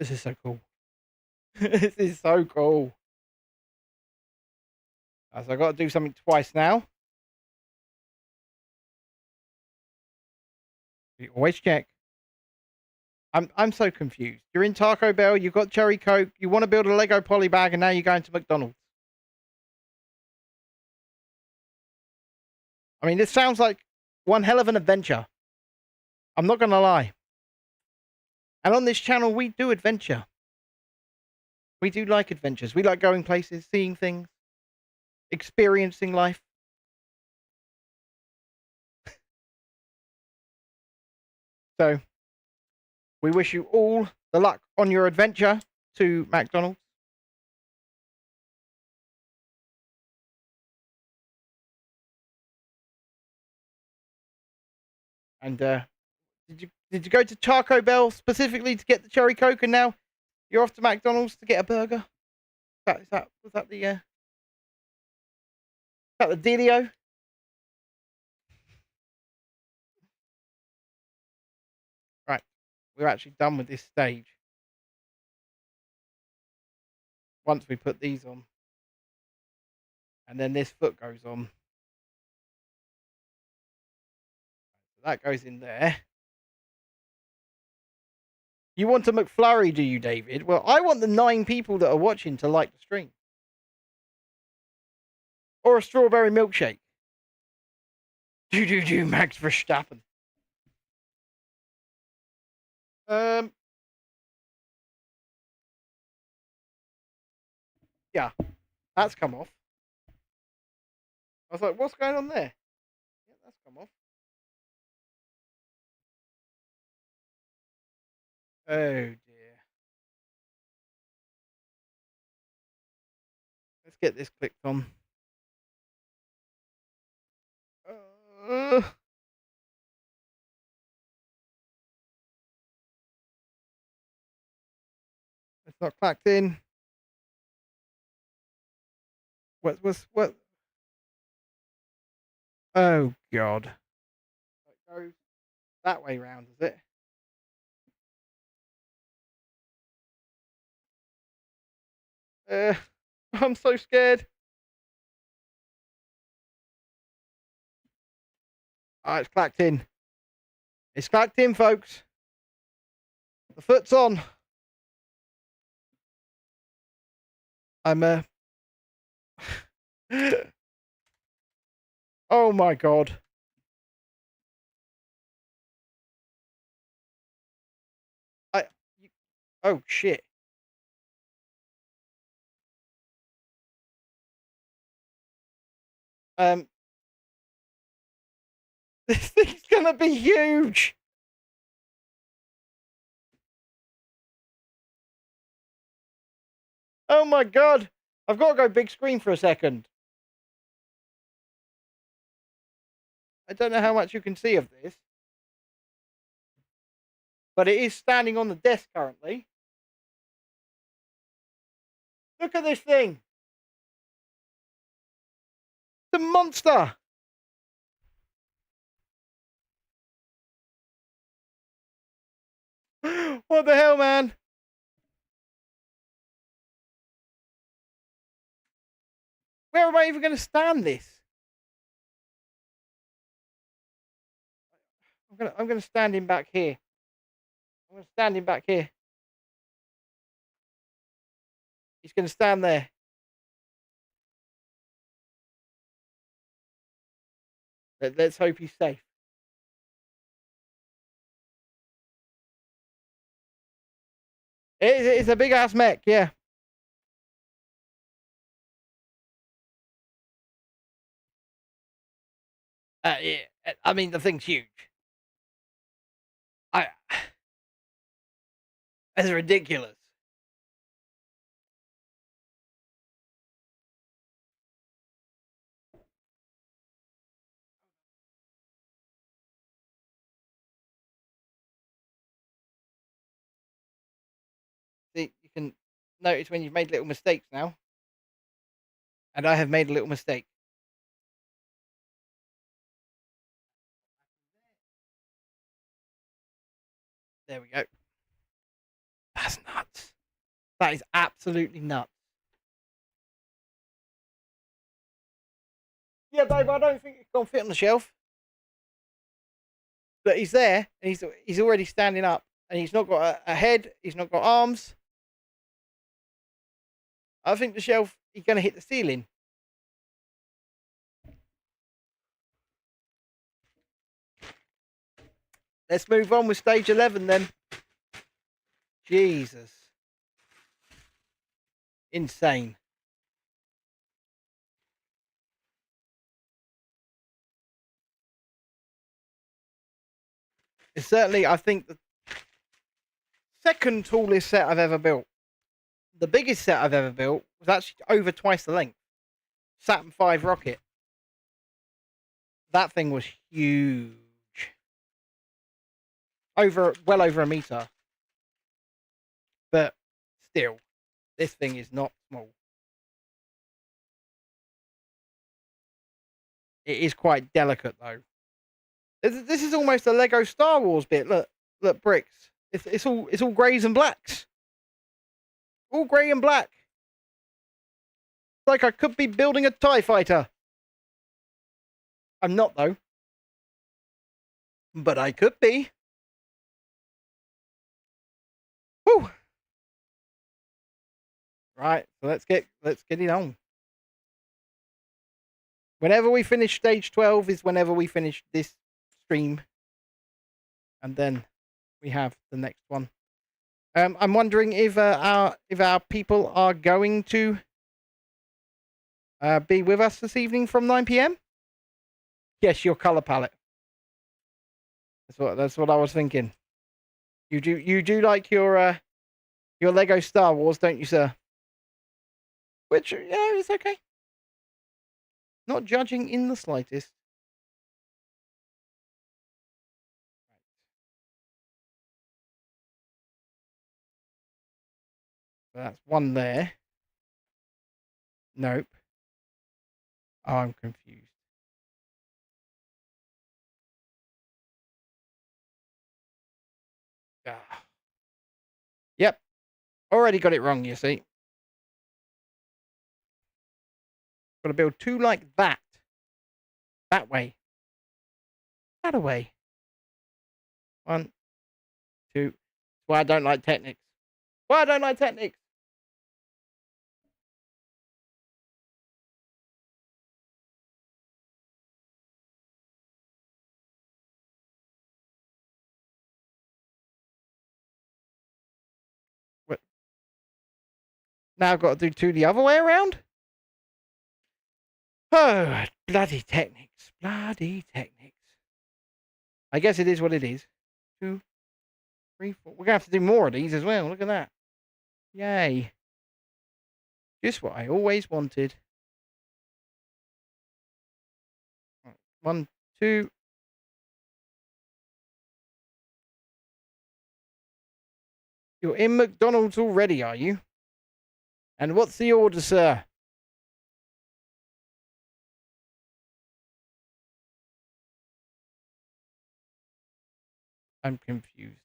This is so cool. This is so cool. So I got to do something twice now. You always check. I'm so confused. You're in Taco Bell. You've got Cherry Coke. You want to build a Lego poly bag, and now you're going to McDonald's. I mean, this sounds like one hell of an adventure. I'm not going to lie. And on this channel, we do adventure. We do like adventures. We like going places, seeing things, experiencing life. So, we wish you all the luck on your adventure to McDonald's. And did you go to Taco Bell specifically to get the Cherry Coke, and now you're off to McDonald's to get a burger? Was that the dealio? Right, we're actually done with this stage. Once we put these on, and then this foot goes on, that goes in there. You want a McFlurry, do you, David? Well, I want the 9 people that are watching to like the stream. Or a strawberry milkshake. Do, Max Verstappen. Yeah, that's come off. I was like, what's going on there? Yeah, that's come off. Oh, dear. Let's get this clicked on. It's not clacked in. What? Oh, God. It goes that way round, is it? I'm so scared. It's clacked in. It's clacked in, folks. The foot's on. I'm Oh my God. Oh shit. This thing's gonna be huge. Oh my God. I've got to go big screen for a second. I don't know how much you can see of this, but it is standing on the desk currently. Look at this thing. It's a monster. What the hell, man? Where am I even going to stand this? I'm gonna stand him back here. I'm gonna stand him back here. He's gonna stand there. Let's hope he's safe. It's a big ass mech, yeah. Yeah. I mean, the thing's huge. It's ridiculous. See, you can notice when you've made little mistakes now. And I have made a little mistake. There we go. That's nuts. That is absolutely nuts. Yeah, babe, I don't think it's gonna fit on the shelf. But he's there, and he's already standing up, and he's not got a head. He's not got arms. I think the shelf he's gonna hit the ceiling. Let's move on with stage 11 then. Jesus, insane. It's certainly, I think, the second tallest set I've ever built. The biggest set I've ever built was actually over twice the length. Saturn V rocket. That thing was huge. Well over a meter. But still, this thing is not small. It is quite delicate though. This is almost a Lego Star Wars bit. Look, bricks. It's all greys and blacks. All grey and black. Like I could be building a TIE fighter. I'm not though. But I could be. Woo! Right, so let's get it on. Whenever we finish stage 12 is whenever we finish this stream. And then we have the next one. I'm wondering if our people are going to be with us this evening from 9 p.m. Yes, your color palette. That's what I was thinking. You do like your Lego Star Wars, don't you, sir? Which, yeah, it's okay. Not judging in the slightest. That's one there. Nope. Oh, I'm confused. Ah. Yep. Already got it wrong, you see. Got to build two like that. That way. That away. 1, 2. That's why I don't like Technics. Why I don't like Technics. What? Now I've got to do 2 the other way around? Oh, bloody Technics. Bloody Technics. I guess it is what it is. 2, 3, 4. We're going to have to do more of these as well. Look at that. Yay. Just what I always wanted. 1, 2. You're in McDonald's already, are you? And what's the order, sir? I'm confused.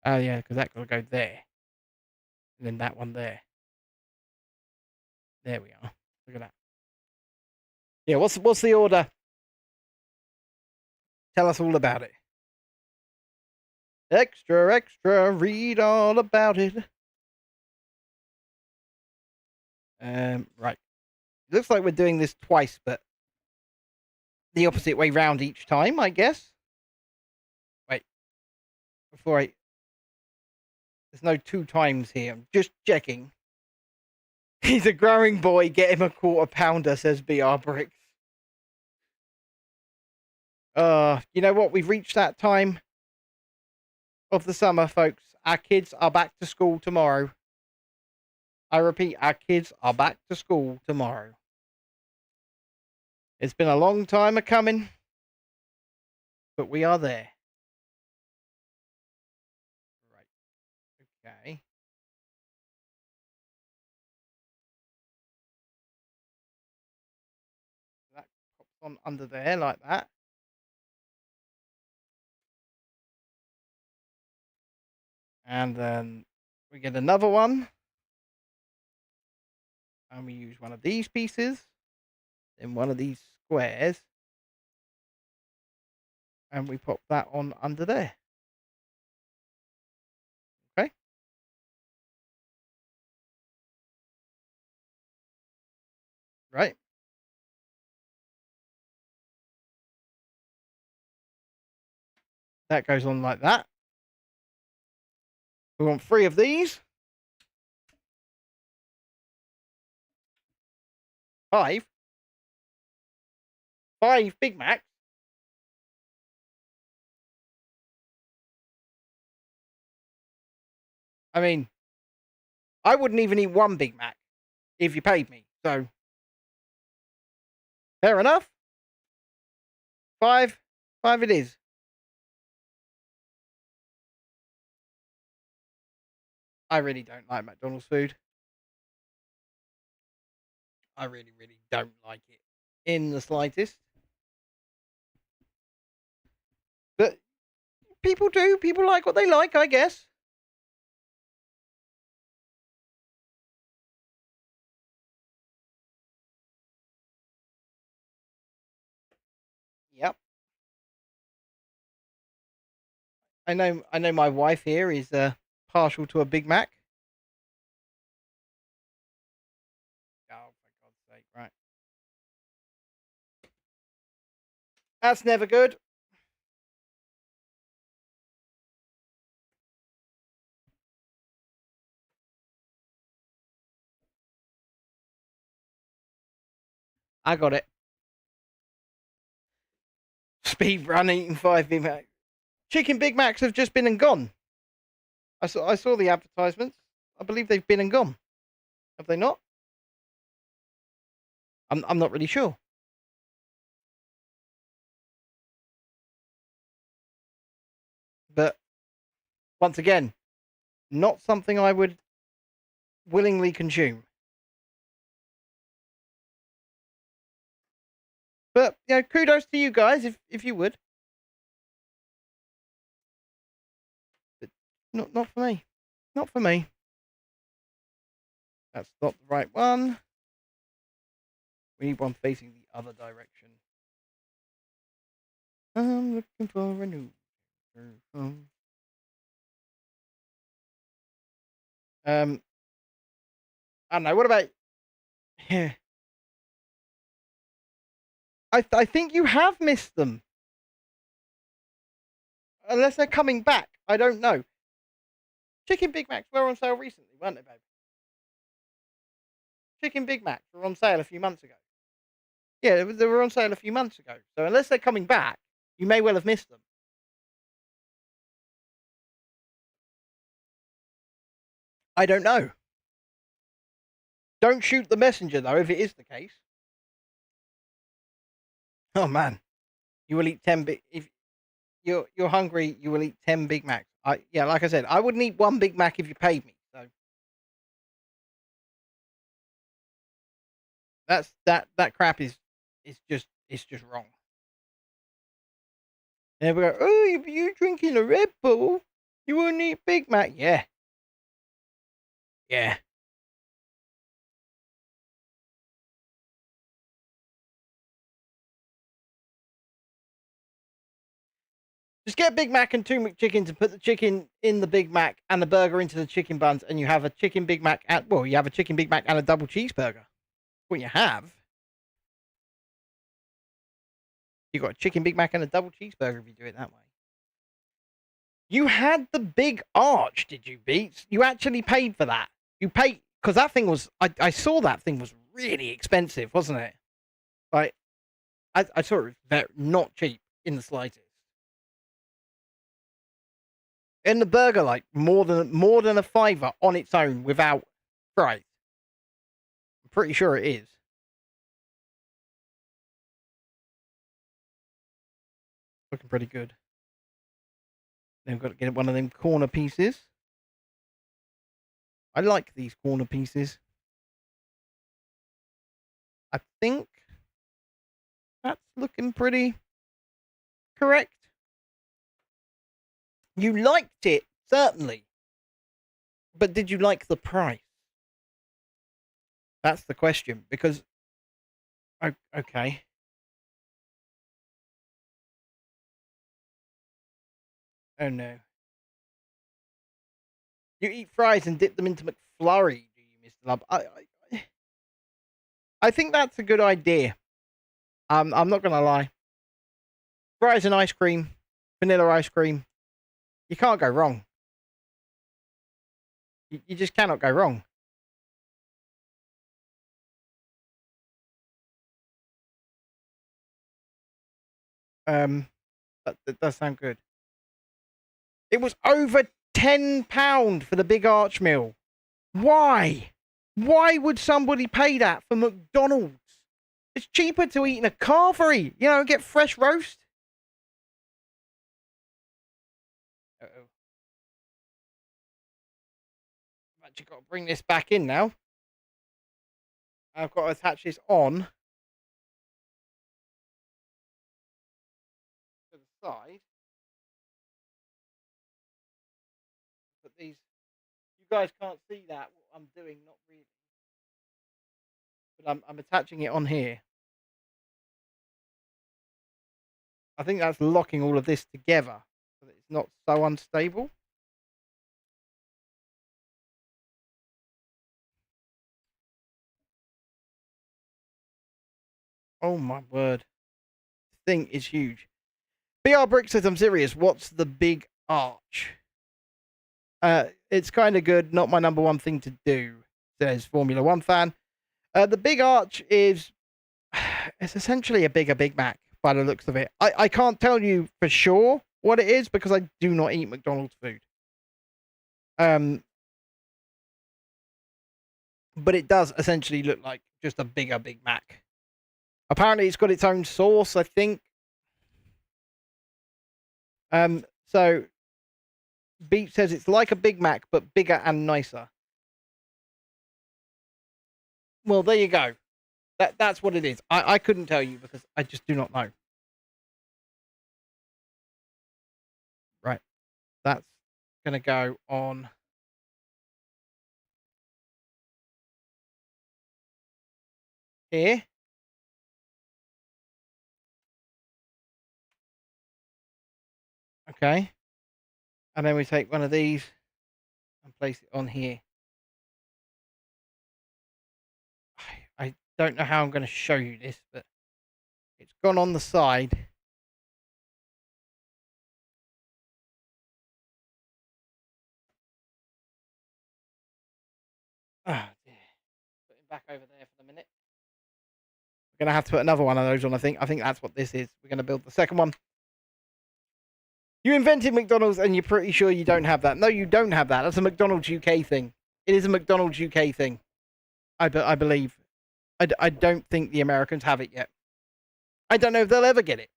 Oh, yeah, because that got to go there. And then that one there. There we are. Look at that. Yeah, what's the order? Tell us all about it. Extra, extra, read all about it. Right. It looks like we're doing this twice, but the opposite way round each time, I guess. Wait. There's no 2 times here. I'm just checking. He's a growing boy. Get him a quarter pounder, says BR Bricks. You know what? We've reached that time of the summer, folks. Our kids are back to school tomorrow. I repeat, our kids are back to school tomorrow. It's been a long time a coming, but we are there. Right. Okay. That pops on under there like that. And then We get another one. And we use one of these pieces. Then one of these squares. And we pop that on under there. Okay. Right. That goes on like that. We want 3 of these. 5. 5 Big Macs. I mean, I wouldn't even eat 1 Big Mac if you paid me. So, fair enough. 5. 5 it is. I really don't like McDonald's food. I really, really don't like it in the slightest. But people do. People like what they like, I guess. Yep. I know my wife here is partial to a Big Mac. Oh, for God's sake, right. That's never good. I got it. Speed run eating 5 Big Macs. Chicken Big Macs have just been and gone. I saw the advertisements. I believe they've been and gone. Have they not? I'm not really sure. But once again, not something I would willingly consume. But kudos to you guys if you would. But not for me. Not for me. That's not the right one. We need one facing the other direction. I'm looking for a new phone. I don't know. What about? Yeah. I think you have missed them, unless they're coming back. I don't know. Chicken Big Macs were on sale recently, weren't they, baby? Chicken Big Macs were on sale a few months ago. Yeah, they were on sale a few months ago. So unless they're coming back, you may well have missed them. I don't know. Don't shoot the messenger though, if it is the case. Oh man, you will eat 10 big. If you're hungry, you will eat 10 Big Macs. Yeah, like I said, I wouldn't eat 1 Big Mac if you paid me. So that crap is just wrong. And we go, oh, you drinking a Red Bull? You wouldn't eat Big Mac? Yeah, yeah. Just get a Big Mac and 2 McChickens and put the chicken in the Big Mac and the burger into the chicken buns, and you have a chicken Big Mac you have a chicken Big Mac and a double cheeseburger. What you have? You got a chicken Big Mac and a double cheeseburger if you do it that way. You had the big arch, did you, Beats? You actually paid for that. You paid because that thing was. I saw that thing was really expensive, wasn't it? Like I saw it was very, not cheap in the slightest. In the burger, like more than a fiver on its own without fries. I'm pretty sure it is. Looking pretty good. Then we've got to get one of them corner pieces. I like these corner pieces. I think that's looking pretty correct. You liked it, certainly. But did you like the price? That's the question. Because okay, oh no, you eat fries and dip them into McFlurry, do you, Mister Love? I think that's a good idea. I'm not gonna lie. Fries and ice cream, vanilla ice cream. You can't go wrong. You just cannot go wrong. Um, that does sound good. It was over £10 for the big arch meal. Why? Why would somebody pay that for McDonald's? It's cheaper to eat in a carvery, get fresh roast. Uh-oh. I've actually got to bring this back in now. I've got to attach this on to the side. But you guys can't see that, what I'm doing, not really. But I'm attaching it on here. I think that's locking all of this together so that it's not so unstable. Oh my word. This thing is huge. BR Brick says, I'm serious. What's the big arch? It's kind of good. Not my number one thing to do, says Formula One fan. The big arch is it's essentially a bigger Big Mac by the looks of it. I can't tell you for sure what it is because I do not eat McDonald's food. But it does essentially look like just a bigger Big Mac. Apparently, it's got its own sauce, I think. So Beach says it's like a Big Mac, but bigger and nicer. Well, there you go. That's what it is. I couldn't tell you because I just do not know. Right. That's going to go on here. Okay. And then we take one of these and place it on here. I don't know how I'm going to show you this, but it's gone on the side. Oh, dear. Put him back over there for the minute. We're going to have to put another one of those on, I think. I think that's what this is. We're going to build the second one. You invented McDonald's and you're pretty sure you don't have that. No, you don't have that. That's a McDonald's UK thing. It is a McDonald's UK thing. I believe. I don't think the Americans have it yet. I don't know if they'll ever get it.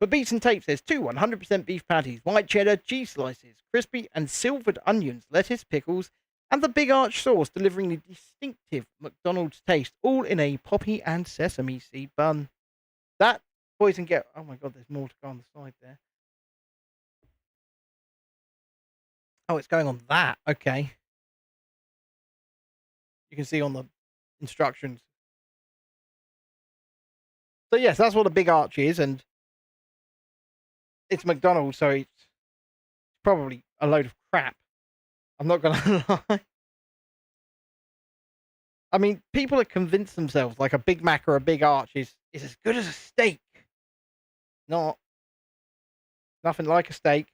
But Beats and Tape says 2 100% beef patties, white cheddar, cheese slices, crispy and silvered onions, lettuce, pickles, and the big arch sauce, delivering the distinctive McDonald's taste, all in a poppy and sesame seed bun. That, boys and girls... Oh my god, there's more to go on the side there. Oh, it's going on that. Okay. You can see on the instructions. So yes, that's what a big arch is, and it's McDonald's, so it's probably a load of crap. I'm not gonna lie. I mean, people have convinced themselves like a Big Mac or a Big Arch is as good as a steak. Not. Nothing like a steak.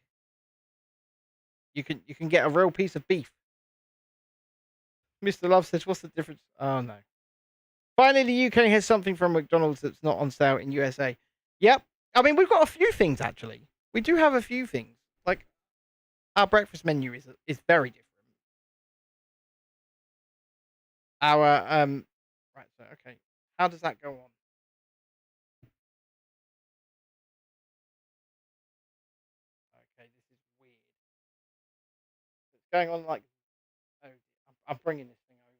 You can get a real piece of beef. Mr. Love says, what's the difference? Oh no. Finally, the UK has something from McDonald's that's not on sale in USA. Yep. I mean, we've got a few things actually. We do have a few things. Like our breakfast menu is very different. Our right, so okay. How does that go on? Okay, this is weird. It's going on like oh, I'm bringing this thing over.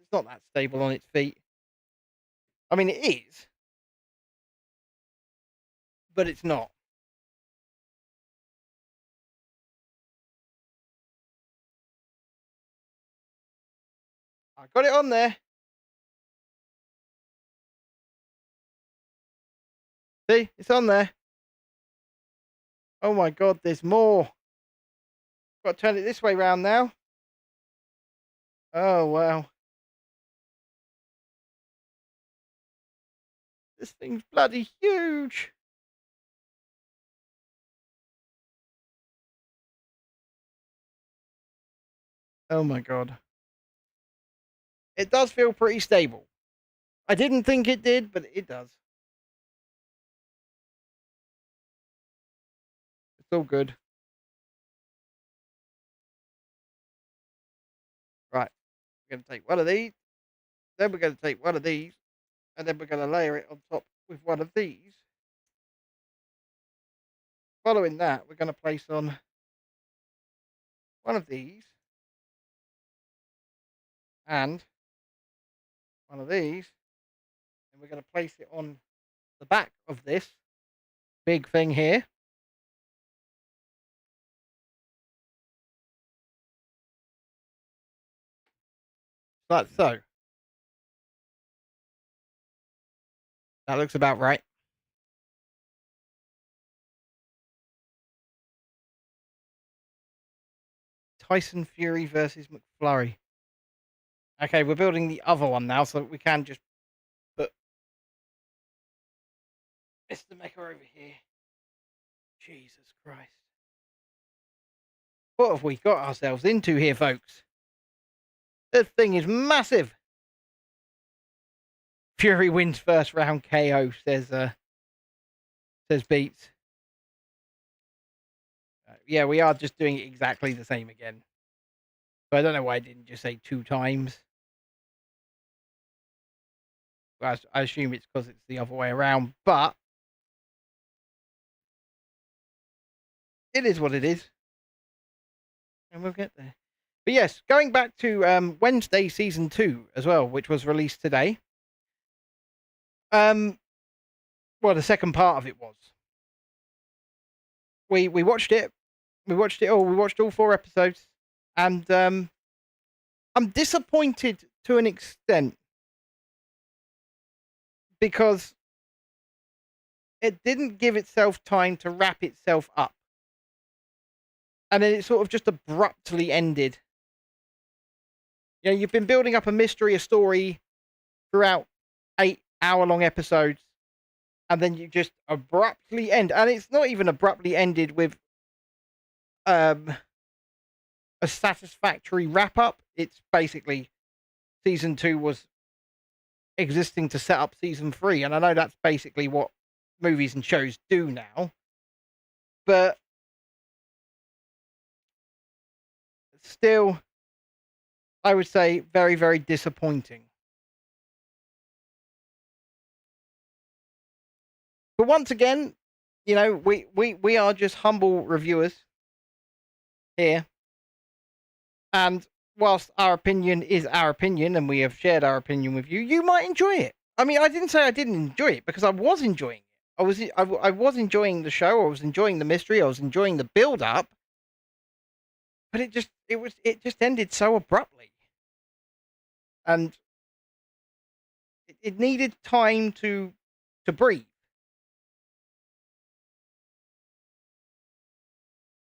It's not that stable on its feet. I mean, it is, but it's not. I got it on there. See, it's on there. Oh my god, there's more. Got to turn it this way round now. Oh wow. This thing's bloody huge. Oh my god. It does feel pretty stable. I didn't think it did, but it does. It's all good. Right. We're going to take one of these. Then we're going to take one of these. And then we're going to layer it on top with one of these. Following that, we're going to place on one of these. And one of these. And we're going to place it on the back of this big thing here. Like so. That looks about right. Tyson Fury versus McFlurry. Okay, we're building the other one now, so we can just put Mr. Mecha over here. Jesus Christ. What have we got ourselves into here, folks? This thing is massive. Fury wins first round KO, says Beats. Yeah, we are just doing it exactly the same again. So I don't know why I didn't just say 2 times. Well, I assume it's because it's the other way around, but it is what it is. And we'll get there. But yes, going back to Wednesday season 2 as well, which was released today. Well, the second part of it was. We watched it. We watched it all. We watched all 4 episodes, and I'm disappointed to an extent because it didn't give itself time to wrap itself up, and then it sort of just abruptly ended. You know, you've been building up a mystery, a story throughout 8-hour-long episodes, and then you just abruptly end. And it's not even abruptly ended with a satisfactory wrap up. It's basically season 2 was existing to set up season 3, and I know that's basically what movies and shows do now, but still, I would say very, very disappointing. But once again, you know, we are just humble reviewers here, and whilst our opinion is our opinion, and we have shared our opinion with you, you might enjoy it. I mean, I didn't say I didn't enjoy it, because I was enjoying it. I was enjoying the show. I was enjoying the mystery. I was enjoying the build up. But it just ended so abruptly, and it needed time to breathe.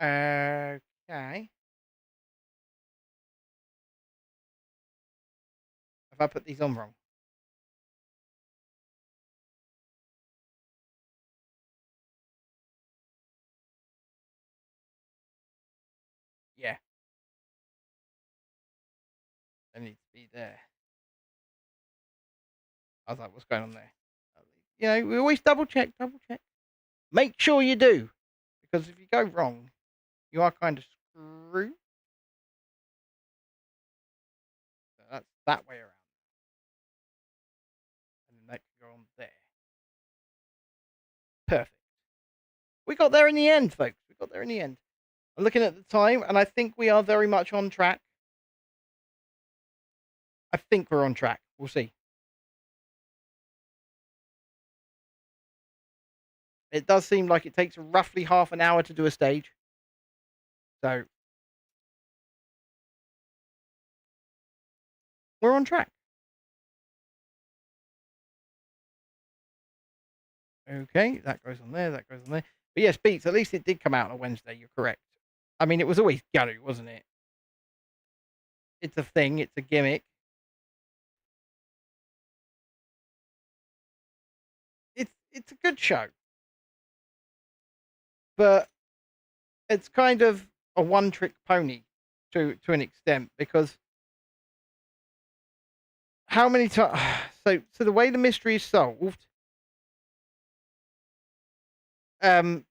Okay. Have I put these on wrong? Yeah. They need to be there. I was like, what's going on there? You know, we always double check. Make sure you do. Because if you go wrong, you are kind of screwed. So that's that way around. And then that can go on there. Perfect. We got there in the end, folks. We got there in the end. I'm looking at the time, and I think we are very much on track. I think we're on track. We'll see. It does seem like it takes roughly half an hour to do a stage. So we're on track. Okay, that goes on there, that goes on there. But yes, Beats, at least it did come out on a Wednesday, you're correct. I mean, it was always Gary, wasn't it? It's a thing, it's a gimmick. It's a good show, but it's kind of a one-trick pony to an extent, because how many times? So the way the mystery is solved, um,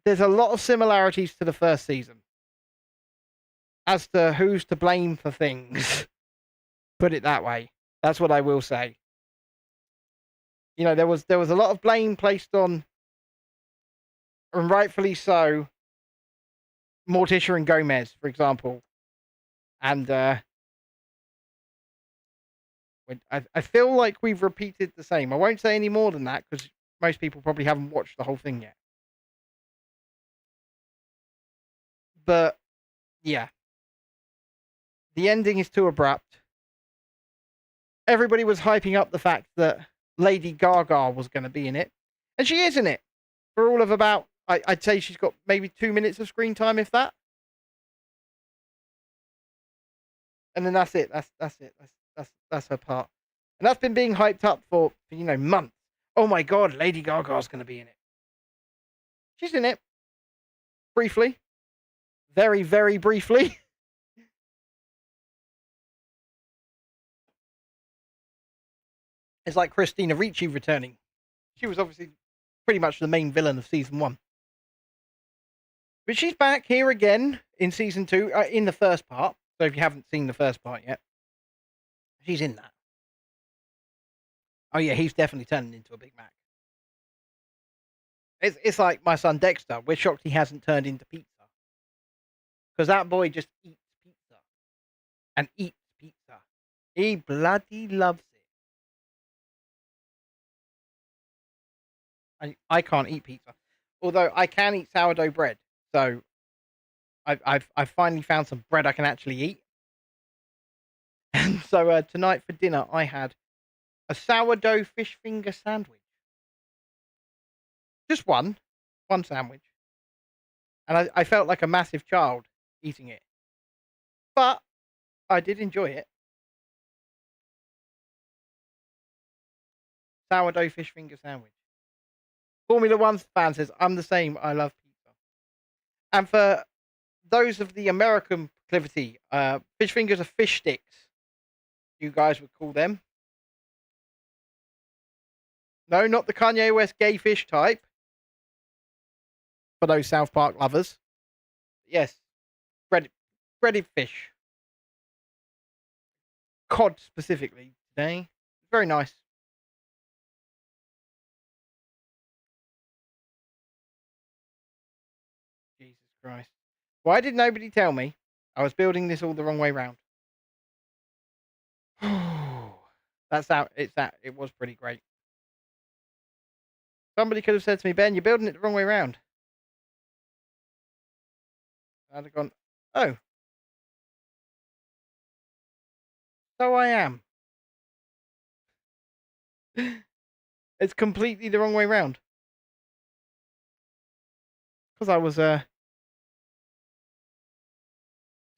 there's a lot of similarities to the first season as to who's to blame for things. Put it that way. That's what I will say. You know, there was a lot of blame placed on, and rightfully so, Morticia and Gomez, for example, and I feel like we've repeated the same. I won't say any more than that because most people probably haven't watched the whole thing yet. But yeah, the ending is too abrupt. Everybody was hyping up the fact that Lady Gaga was going to be in it, and she is in it for all of about. I'd say she's got maybe 2 minutes of screen time, if that, and then that's it. That's it. That's her part, and that's been being hyped up for months. Oh my God, Lady Gaga's going to be in it. She's in it briefly, very very briefly. It's like Christina Ricci returning. She was obviously pretty much the main villain of season 1. But she's back here again in season 2, in the first part. So if you haven't seen the first part yet, she's in that. Oh yeah, he's definitely turning into a Big Mac. It's like my son Dexter. We're shocked he hasn't turned into pizza. Because that boy just eats pizza. And eats pizza. He bloody loves it. I can't eat pizza. Although I can eat sourdough bread. So I've finally found some bread I can actually eat. And so tonight for dinner I had a sourdough fish finger sandwich. Just one sandwich. And I felt like a massive child eating it. But I did enjoy it. Sourdough fish finger sandwich. Formula One fan says, I'm the same. I love pizza. And for those of the American proclivity, fish fingers are fish sticks. You guys would call them. No, not the Kanye West gay fish type. For those South Park lovers. Yes. Breaded fish. Cod specifically today. Very nice. Jesus Christ. Why did nobody tell me I was building this all the wrong way round? It was pretty great. Somebody could have said to me, Ben, you're building it the wrong way round. I'd have gone, oh. So I am. It's completely the wrong way round. Because I was,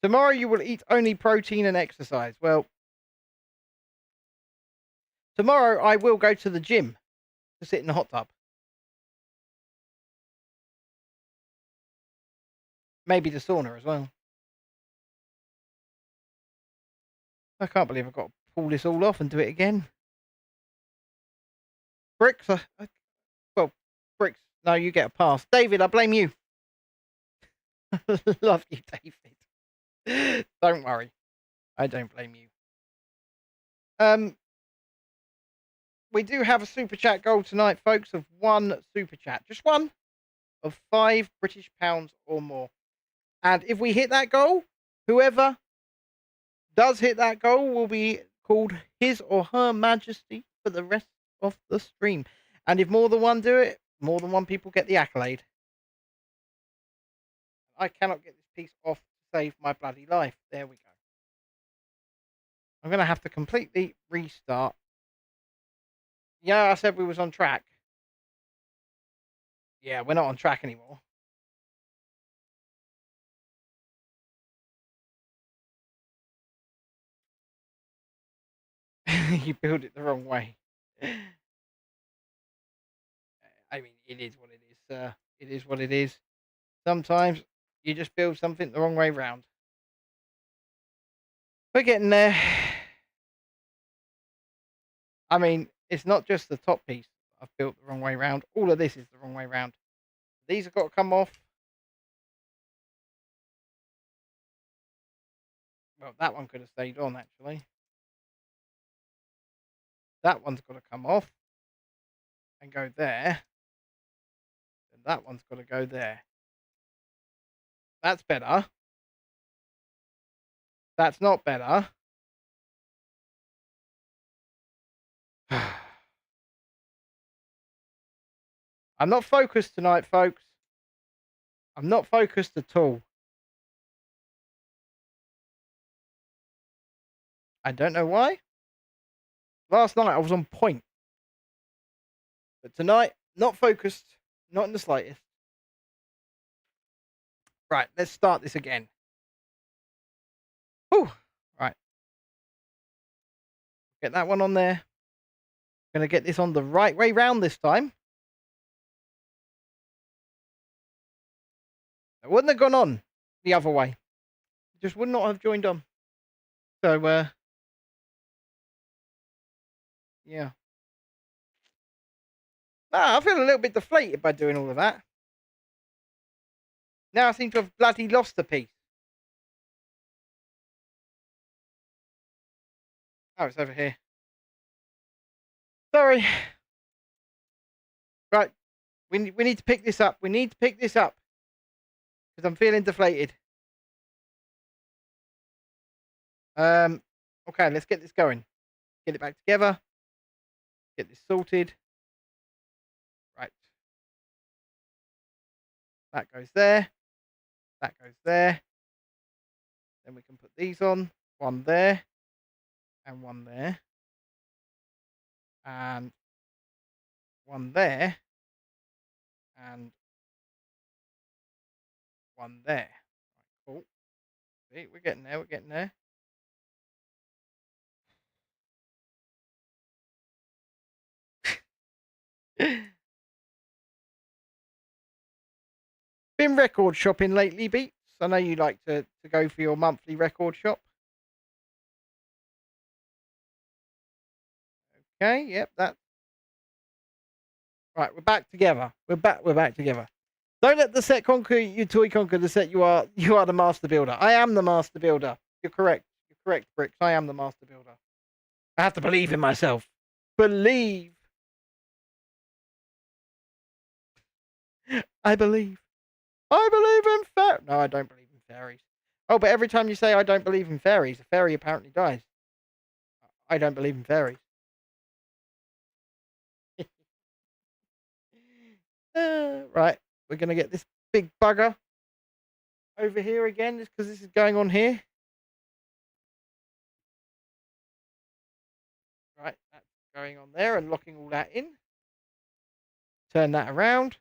tomorrow you will eat only protein and exercise. Well, tomorrow I will go to the gym to sit in the hot tub. Maybe the sauna as well. I can't believe I've got to pull this all off and do it again. Bricks? Well, Bricks, no, you get a pass. David, I blame you. Love you, David. Don't worry. I don't blame you. We do have a super chat goal tonight, folks, of 1 super chat. Just one of £5 or more. And if we hit that goal, whoever does hit that goal will be called His or Her Majesty for the rest of the stream. And if more than one do it, more than one people get the accolade. I cannot get this piece off to save my bloody life. There we go. I'm going to have to completely restart. Yeah, I said we was on track. Yeah, we're not on track anymore. You build it the wrong way. I mean, it is what it is, sir. It is what it is. Sometimes you just build something the wrong way round. We're getting there. I mean, it's not just the top piece I've built the wrong way round. All of this is the wrong way round. These have got to come off. Well, that one could have stayed on, actually. That one's got to come off and go there. And that one's got to go there. That's better. That's not better. I'm not focused tonight, folks. I'm not focused at all. I don't know why. Last night I was on point. But tonight, not focused. Not in the slightest. Right, let's start this again. Whew. Right. Get that one on there. Gonna get this on the right way round this time. It wouldn't have gone on the other way. It just would not have joined on. So, yeah. I feel a little bit deflated by doing all of that. Now I seem to have bloody lost a piece. Oh, it's over here. Sorry. Right. We need to pick this up. We need to pick this up. Because I'm feeling deflated. Okay, let's get this going. Get it back together. Get this sorted. Right. That goes there. That goes there. Then we can put these on. One there. And one there. And one there. And one there. Right, cool. See, we're getting there. We're getting there. Been record shopping lately, Beats? I know you like to go for your monthly record shop. Okay, yep, that. Right, we're back together. We're back together. Don't let the set conquer you, toy conquer the set. You are the master builder. I am the master builder. You're correct. You're correct, Bricks. I am the master builder. I have to believe in myself. Believe. I believe. I believe in fairies. No, I don't believe in fairies. Oh, but every time you say I don't believe in fairies, a fairy apparently dies. I don't believe in fairies. Right, we're going to get this big bugger over here again, just because this is going on here. Right, that's going on there and locking all that in. Turn that around.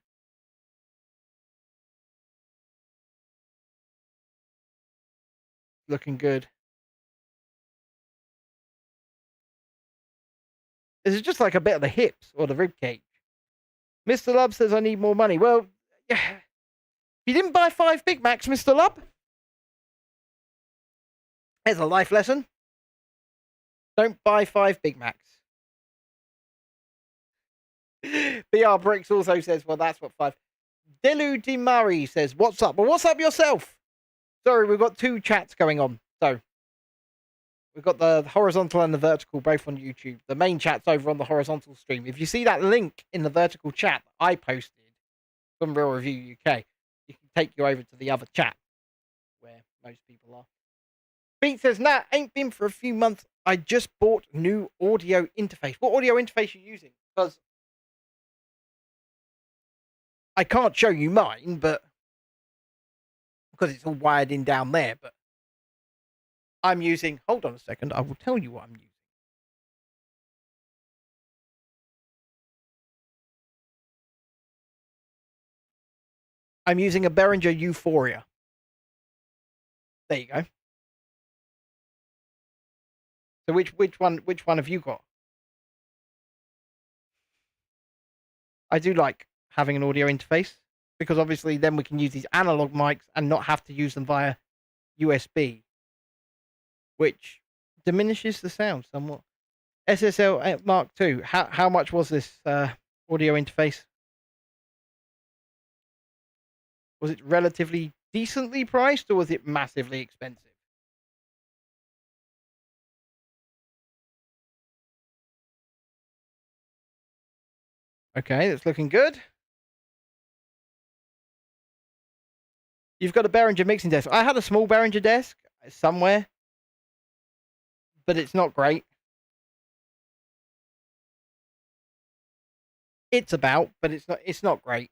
Looking good. This is just like a bit of the hips or the rib cage. Mr. Lub says I need more money. Well, yeah. You didn't buy 5 Big Macs, Mr. Lub? Here's a life lesson. Don't buy 5 Big Macs. BR Bricks also says, well, that's what 5. Delu Di Mari says, what's up? Well, what's up yourself? Sorry, we've got 2 chats going on. So, we've got the horizontal and the vertical both on YouTube. The main chat's over on the horizontal stream. If you see that link in the vertical chat I posted from Real Review UK, it can take you over to the other chat where most people are. Beat says, nah, ain't been for a few months. I just bought new audio interface. What audio interface are you using? Because I can't show you mine, but because it's all wired in down there. But I'm using. Hold on a second. I will tell you what I'm using. I'm using a Behringer Euphoria. There you go. So which one have you got? I do like having an audio interface because obviously then we can use these analog mics and not have to use them via USB, which diminishes the sound somewhat. SSL Mark II. How much was this audio interface? Was it relatively decently priced or was it massively expensive? Okay, that's looking good. You've got a Behringer mixing desk. I had a small Behringer desk somewhere, but it's not great. It's about, but it's not great.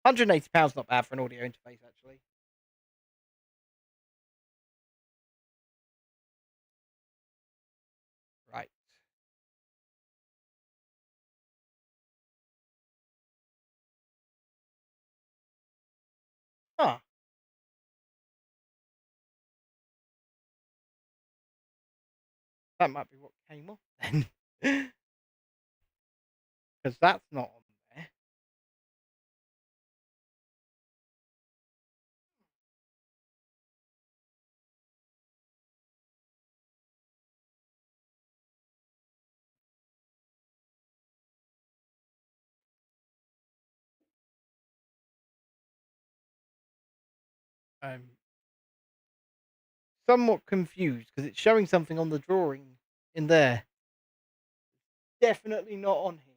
£180 not bad for an audio interface, actually. Right. Huh. That might be what came off then. Because that's not on there. I'm somewhat confused because it's showing something on the drawing in there. Definitely not on here.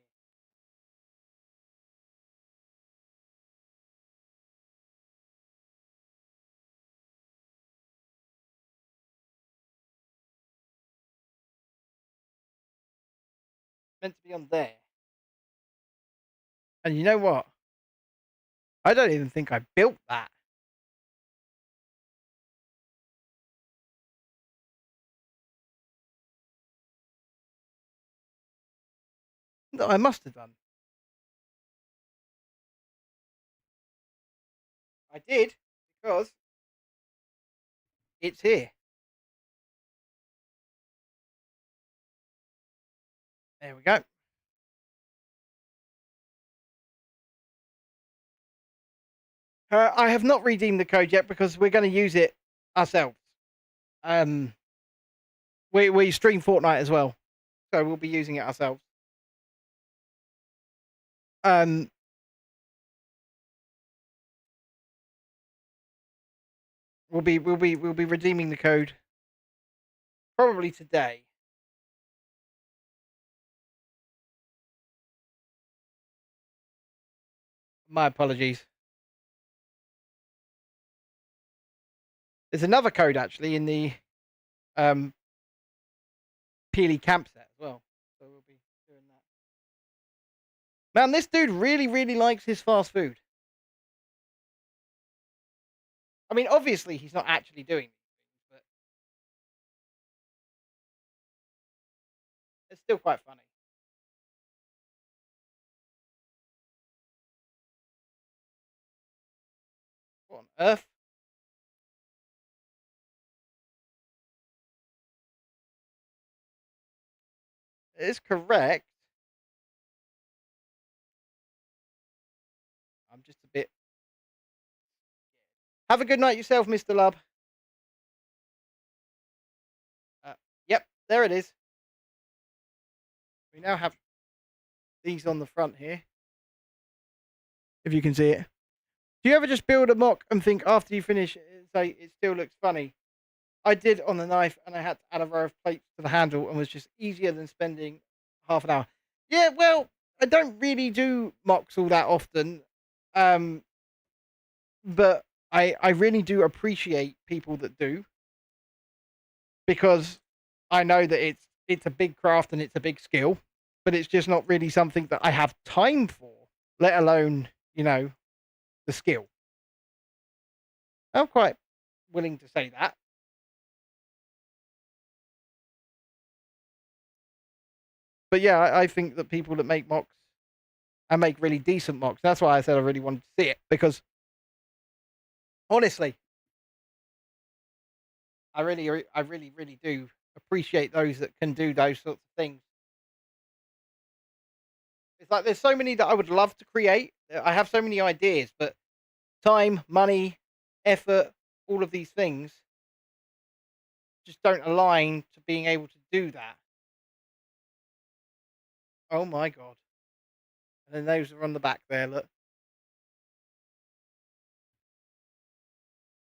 It's meant to be on there. And you know what? I don't even think I built that. No, I must have done. I did because it's here. There we go. I have not redeemed the code yet because we're going to use it ourselves. Um, we stream Fortnite as well, so we'll be using it ourselves. Um, we'll be redeeming the code probably today. My apologies. There's another code actually in the um Peely camp set as well, so we'll be doing that. Man, this dude really likes his fast food. I mean, obviously he's not actually doing these things, but it's still quite funny. What on earth? It is correct. I'm just a bit. Have a good night yourself, Mr. Lub. Uh, yep, there it is. We now have these on the front here, if you can see it. Do you ever just build a mock and think after you finish it, say it still looks funny? I did on the knife, and I had to add a row of plates to the handle, and was just easier than spending half an hour. Yeah, well, I don't really do mocks all that often, um, but I really do appreciate people that do because I know that it's a big craft and it's a big skill, but it's just not really something that I have time for, let alone the skill. I'm quite willing to say that. But yeah, I think that people that make mocks and make really decent mocks. That's why I said I really wanted to see it, because honestly, I really do appreciate those that can do those sorts of things. It's like there's so many that I would love to create. I have so many ideas, but time, money, effort, all of these things just don't align to being able to do that. Oh my god. And then those are on the back there, look.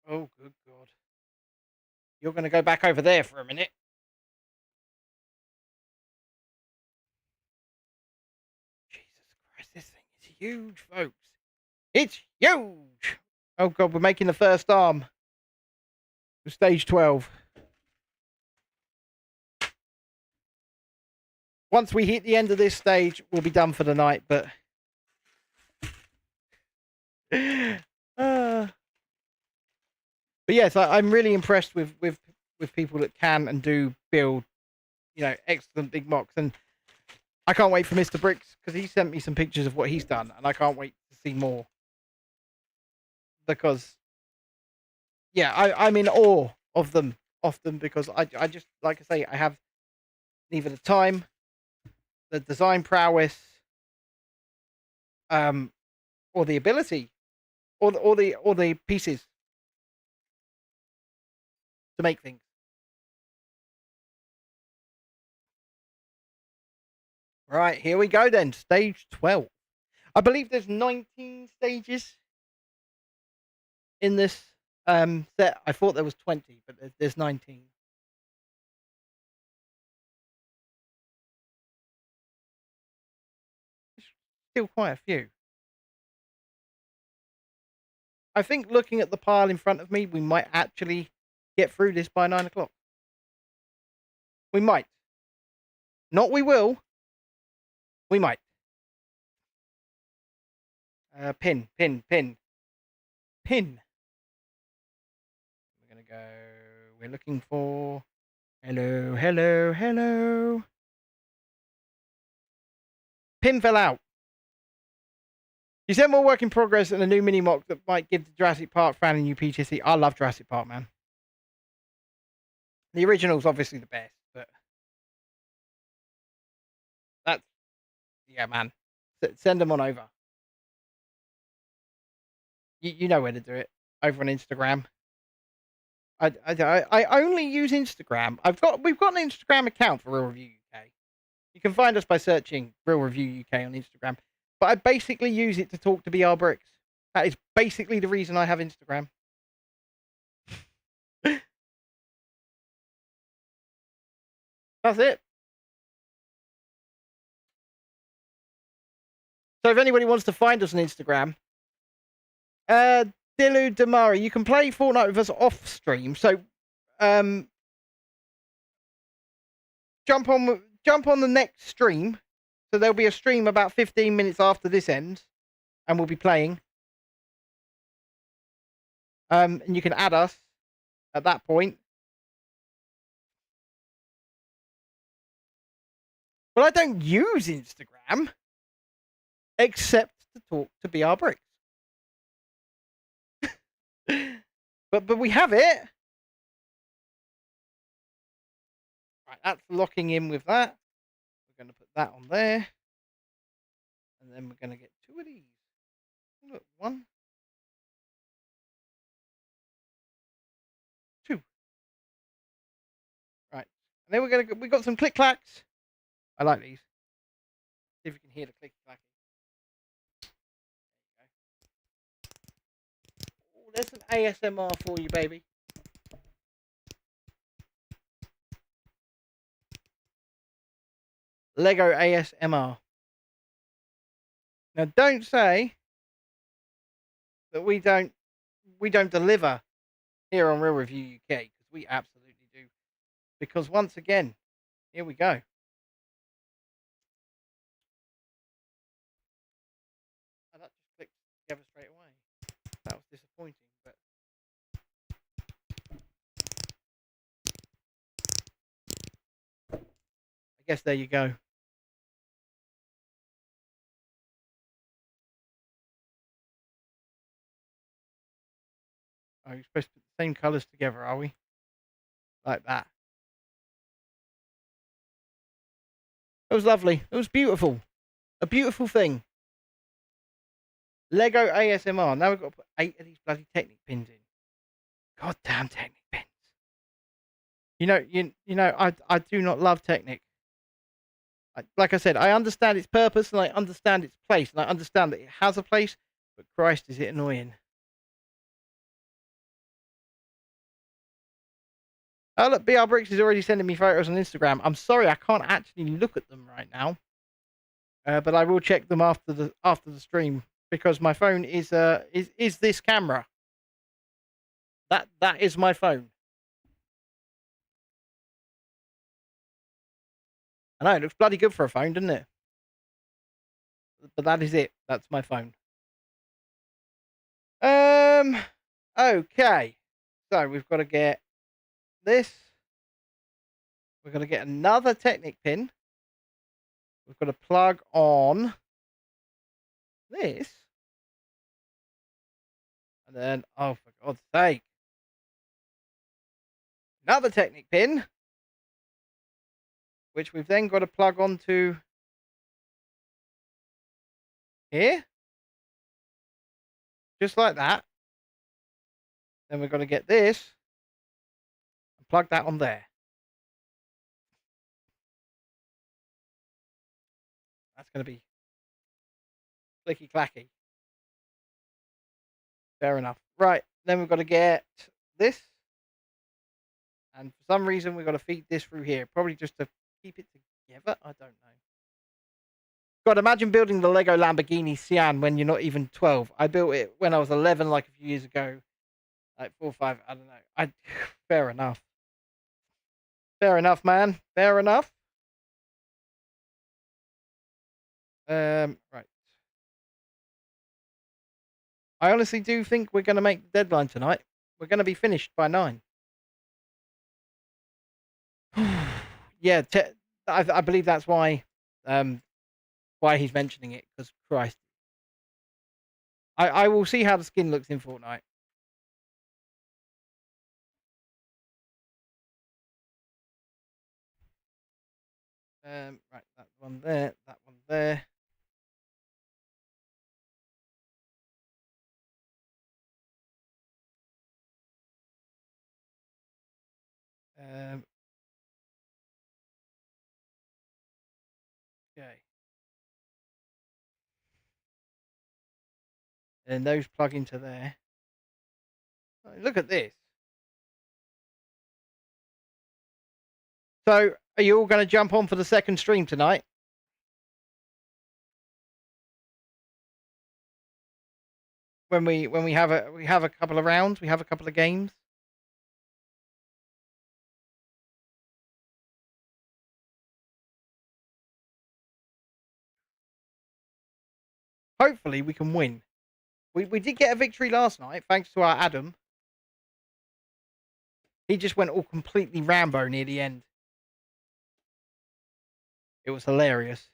Oh good god. You're gonna go back over there for a minute. Jesus Christ, this thing is huge, folks. It's huge. Oh god, we're making the first arm. Stage 12. Once we hit the end of this stage, we'll be done for the night, but but yes, I'm really impressed with people that can and do build, excellent big mocks, and I can't wait for Mr. Bricks, because he sent me some pictures of what he's done, and I can't wait to see more, because yeah, I'm in awe of them often, because I just, like I say, I have neither the time, the design prowess, or the ability, or the pieces to make things. Right, here we go then. Stage 12. I believe there's 19 stages in this set. I thought there was 20, but there's 19. Still quite a few. I think looking at the pile in front of me, we might actually get through this by 9 o'clock. We might. Not we will. We might. Pin. We're going to go. We're looking for. Hello. Pin fell out. You said more work in progress and a new mini mock that might give the Jurassic Park fan a new PTSD. I love Jurassic Park, man. The original's obviously the best, but that's, yeah, man. Send them on over. You know where to do it. Over on Instagram. I only use Instagram. We've got an Instagram account for Real Review UK. You can find us by searching Real Review UK on Instagram. But I basically use it to talk to BR Bricks. That is basically the reason I have Instagram. That's it. So if anybody wants to find us on Instagram, Dilu Damari, you can play Fortnite with us off stream. So jump on the next stream. So there'll be a stream about 15 minutes after this ends, and we'll be playing. And you can add us at that point. But I don't use Instagram except to talk to BR Bricks. but we have it. Right, that's locking in with that. We're going to put that on there. And then we're going to get 2 of these. Look, 1, 2. Right. And then we got some click clacks. I like these. See if you can hear the click clack. Oh, there's some ASMR for you, baby. Lego ASMR. Now, don't say that we don't deliver here on Real Review UK, because we absolutely do. Because once again, here we go. And that just clicked together straight away. That was disappointing, but I guess there you go. Oh, you're supposed to put the same colours together, are we? Like that. It was lovely. It was beautiful. A beautiful thing. Lego ASMR. Now we've got to put 8 of these bloody Technic pins in. Goddamn Technic pins. I do not love Technic. Like I said, I understand its purpose and I understand its place and I understand that it has a place, but Christ, is it annoying. Oh, look, BR Bricks is already sending me photos on Instagram. I'm sorry, I can't actually look at them right now. But I will check them after the stream because my phone is this camera. That is my phone. I know, it looks bloody good for a phone, doesn't it? But that is it. That's my phone. Okay. So we've got to get this. We've got to get another Technic pin. We've got to plug on this. And then, oh, for God's sake. Another Technic pin. Which we've then got to plug onto here. Just like that. Then we've got to get this. And plug that on there. That's going to be clicky clacky. Fair enough. Right. Then we've got to get this. And for some reason, we've got to feed this through here. Probably just to keep it together. I don't know. God, imagine building the Lego Lamborghini Sian when you're not even 12. I built it when I was 11, like a few years ago. Like 4 or 5, I don't know. Fair enough. Fair enough, man. Fair enough. Right. I honestly do think we're going to make the deadline tonight. We're going to be finished by 9. Yeah, I believe that's why he's mentioning it, because Christ. I will see how the skin looks in Fortnite. Right, that one there, that one there. Okay. And those plug into there. Oh, look at this. So, are you all going to jump on for the second stream tonight? When we have a couple of rounds, we have a couple of games. Hopefully, we can win. We did get a victory last night, thanks to our Adam. He just went all completely Rambo near the end. It was hilarious.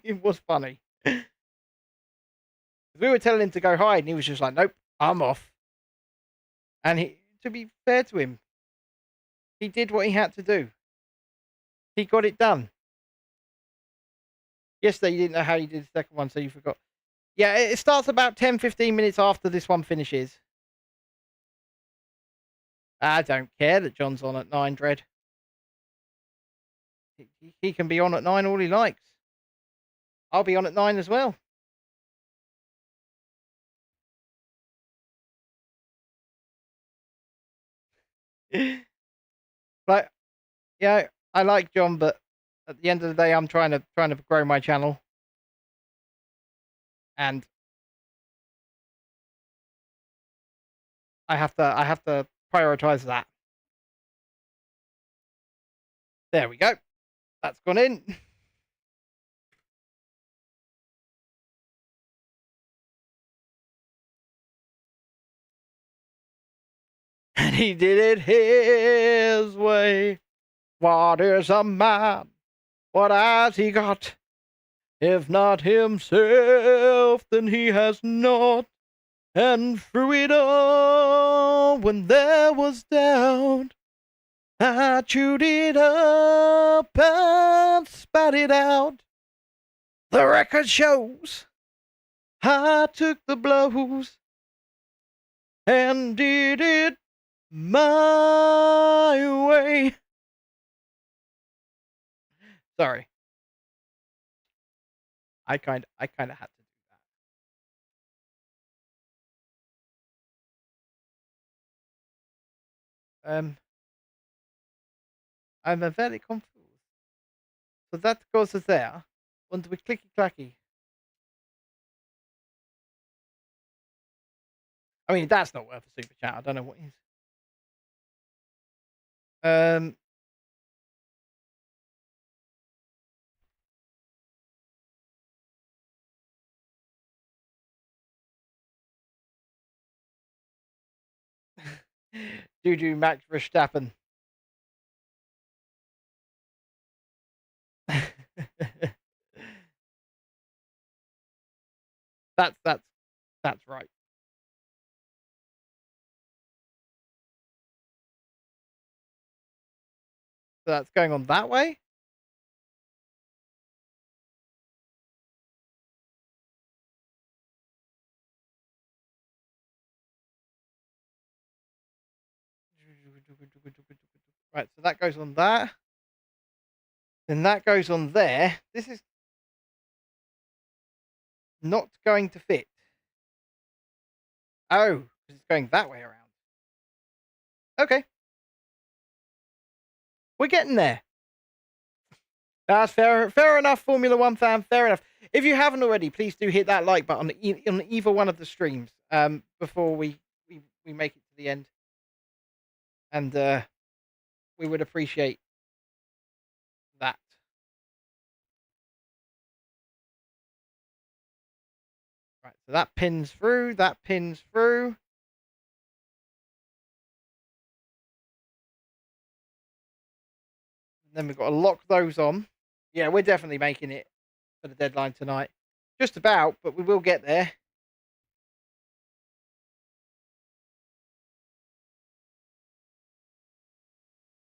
It was funny. We were telling him to go hide, and he was just like, "Nope, I'm off." And to be fair to him, he did what he had to do. He got it done. Yesterday, you didn't know how you did the second one, so you forgot. Yeah, it starts about 10-15 minutes after this one finishes. I don't care that John's on at 9, Dread. He can be on at 9 all he likes. I'll be on at 9 as well. But yeah, I like John, but at the end of the day, I'm trying to grow my channel, and I have to prioritize that. There we go. That's gone in. And he did it his way. What is a man? What has he got? If not himself, then he has not And through it all, when there was doubt, I chewed it up and spat it out. The record shows I took the blows and did it my way. Sorry. I kind of had to do that. I'm very confused. So that goes there. And we clicky clacky. I mean, that's not worth a super chat. I don't know what is. Juju Max Verstappen. That's right. So that's going on that way. Right, so that goes on that. Then that goes on there. This is not going to fit. Oh, because it's going that way around. Okay. We're getting there. That's fair enough, Formula One fan. Fair enough. If you haven't already, please do hit that like button on either one of the streams before we make it to the end. And we would appreciate that. Right, so that pins through. That pins through. Then we've got to lock those on. Yeah, we're definitely making it for the deadline tonight. Just about, but we will get there.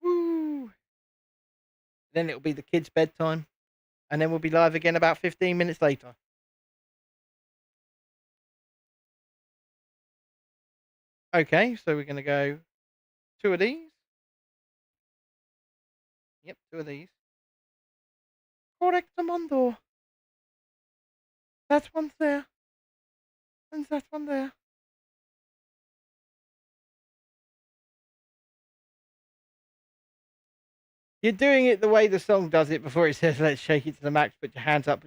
Woo! Then it'll be the kids' bedtime. And then we'll be live again about 15 minutes later. Okay, so we're going to go 2 of these. Yep, 2 of these. Correctamundo. That one's there. And that one there. You're doing it the way the song does it before it says, let's shake it to the max, put your hands up,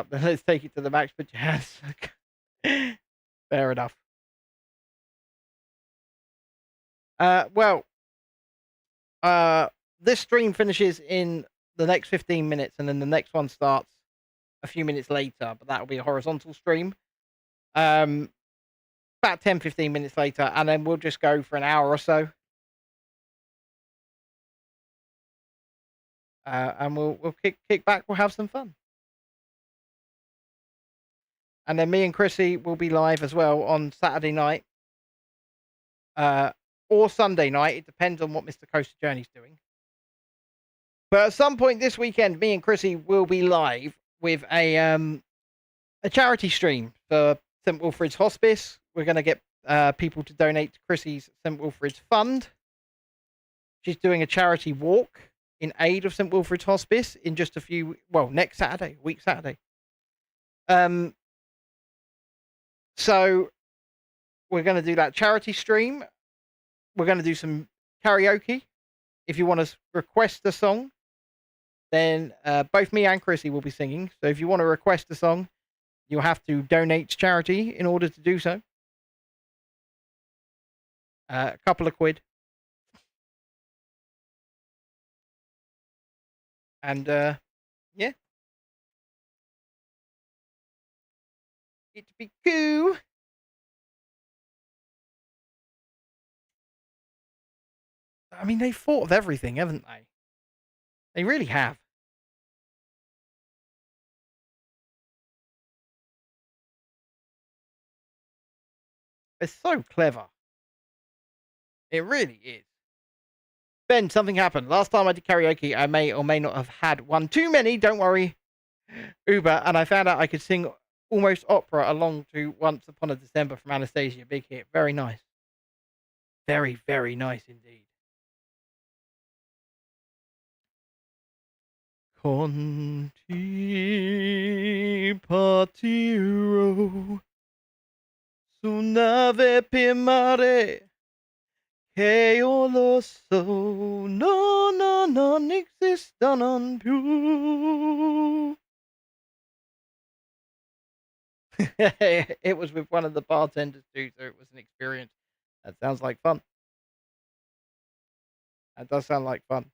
then let's take it to the max, put your hands. Fair enough. This stream finishes in the next 15 minutes, and then the next one starts a few minutes later, but that'll be a horizontal stream. About 10-15 minutes later, and then we'll just go for an hour or so. And we'll kick back, we'll have some fun. And then me and Chrissy will be live as well on Saturday night. Or Sunday night. It depends on what Mr. Coaster Journey's doing. But at some point this weekend, me and Chrissy will be live with a charity stream for St. Wilfrid's Hospice. We're going to get people to donate to Chrissy's St. Wilfrid's Fund. She's doing a charity walk in aid of St. Wilfrid's Hospice in just next Saturday, week Saturday. So we're going to do that charity stream. We're going to do some karaoke. If you want to request a song, then both me and Chrissy will be singing. So if you want to request a song, you'll have to donate to charity in order to do so. A couple of quid. And yeah. It'd be cool. I mean, they've thought of everything, haven't they? They really have. It's so clever. It really is. Ben, something happened. Last time I did karaoke, I may or may not have had one too many. Don't worry, Uber. And I found out I could sing almost opera along to Once Upon a December from Anastasia. Big hit. Very nice. Very, very nice indeed. Conti partiro su nave per mare che io lo so, no, no, non esistono più. It was with one of the bartenders too, so it was an experience. That sounds like fun. That does sound like fun.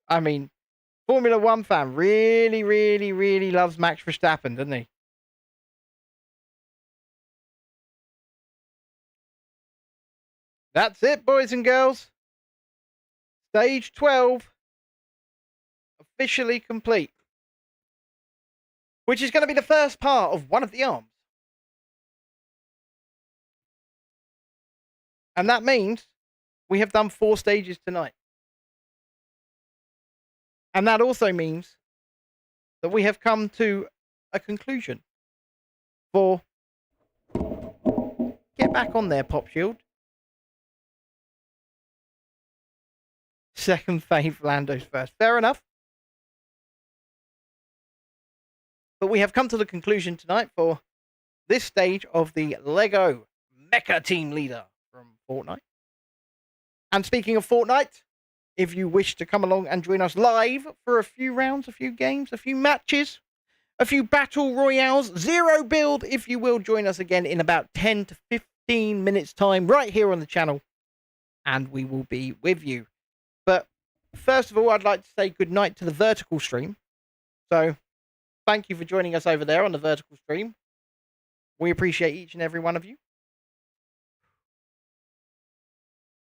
I mean, Formula One fan really, really, really loves Max Verstappen, doesn't he? That's it, boys and girls. Stage 12 officially complete, which is going to be the first part of one of the arms. And that means we have done 4 stages tonight. And that also means that we have come to a conclusion for... Get back on there, Pop Shield. Second fave, Lando's first. Fair enough. But we have come to the conclusion tonight for this stage of the Lego Mecha Team Leader from Fortnite. And speaking of Fortnite, if you wish to come along and join us live for a few rounds, a few games, a few matches, a few battle royales, zero build, if you will, join us again in about 10 to 15 minutes time right here on the channel. And we will be with you. But first of all, I'd like to say good night to the vertical stream. So thank you for joining us over there on the vertical stream. We appreciate each and every one of you.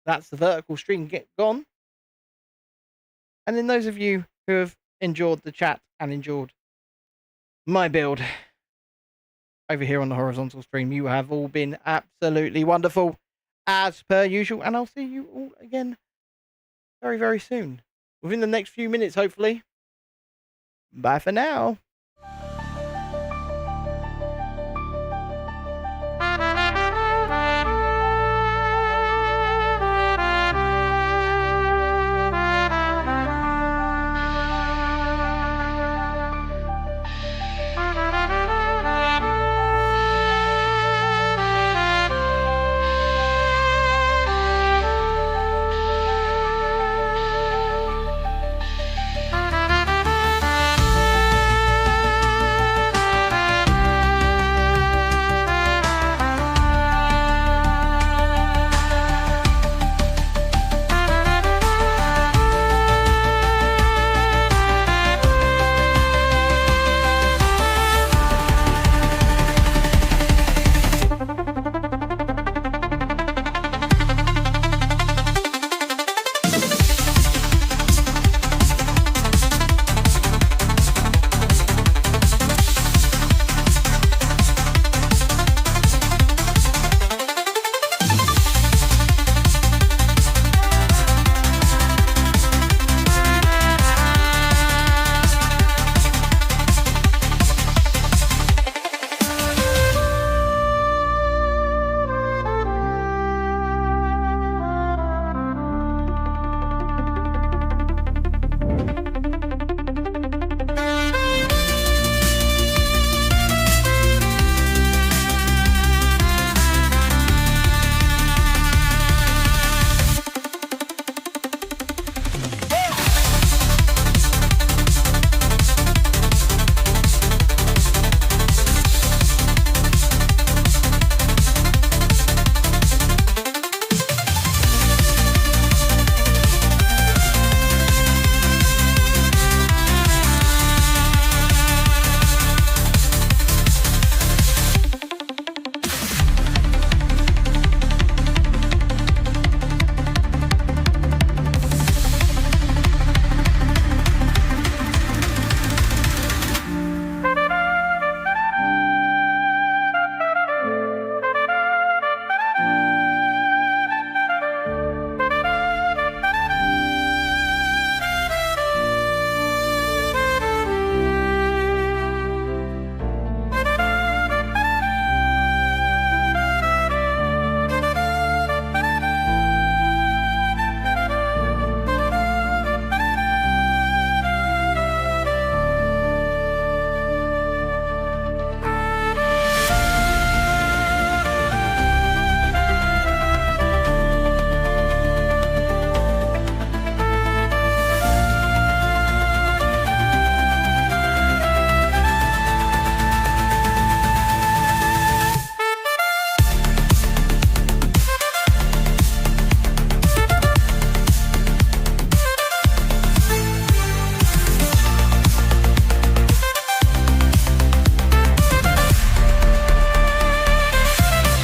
That's the vertical stream get gone. And then those of you who have enjoyed the chat and enjoyed my build over here on the horizontal stream, you have all been absolutely wonderful as per usual. And I'll see you all again very, very soon. Within the next few minutes, hopefully. Bye for now.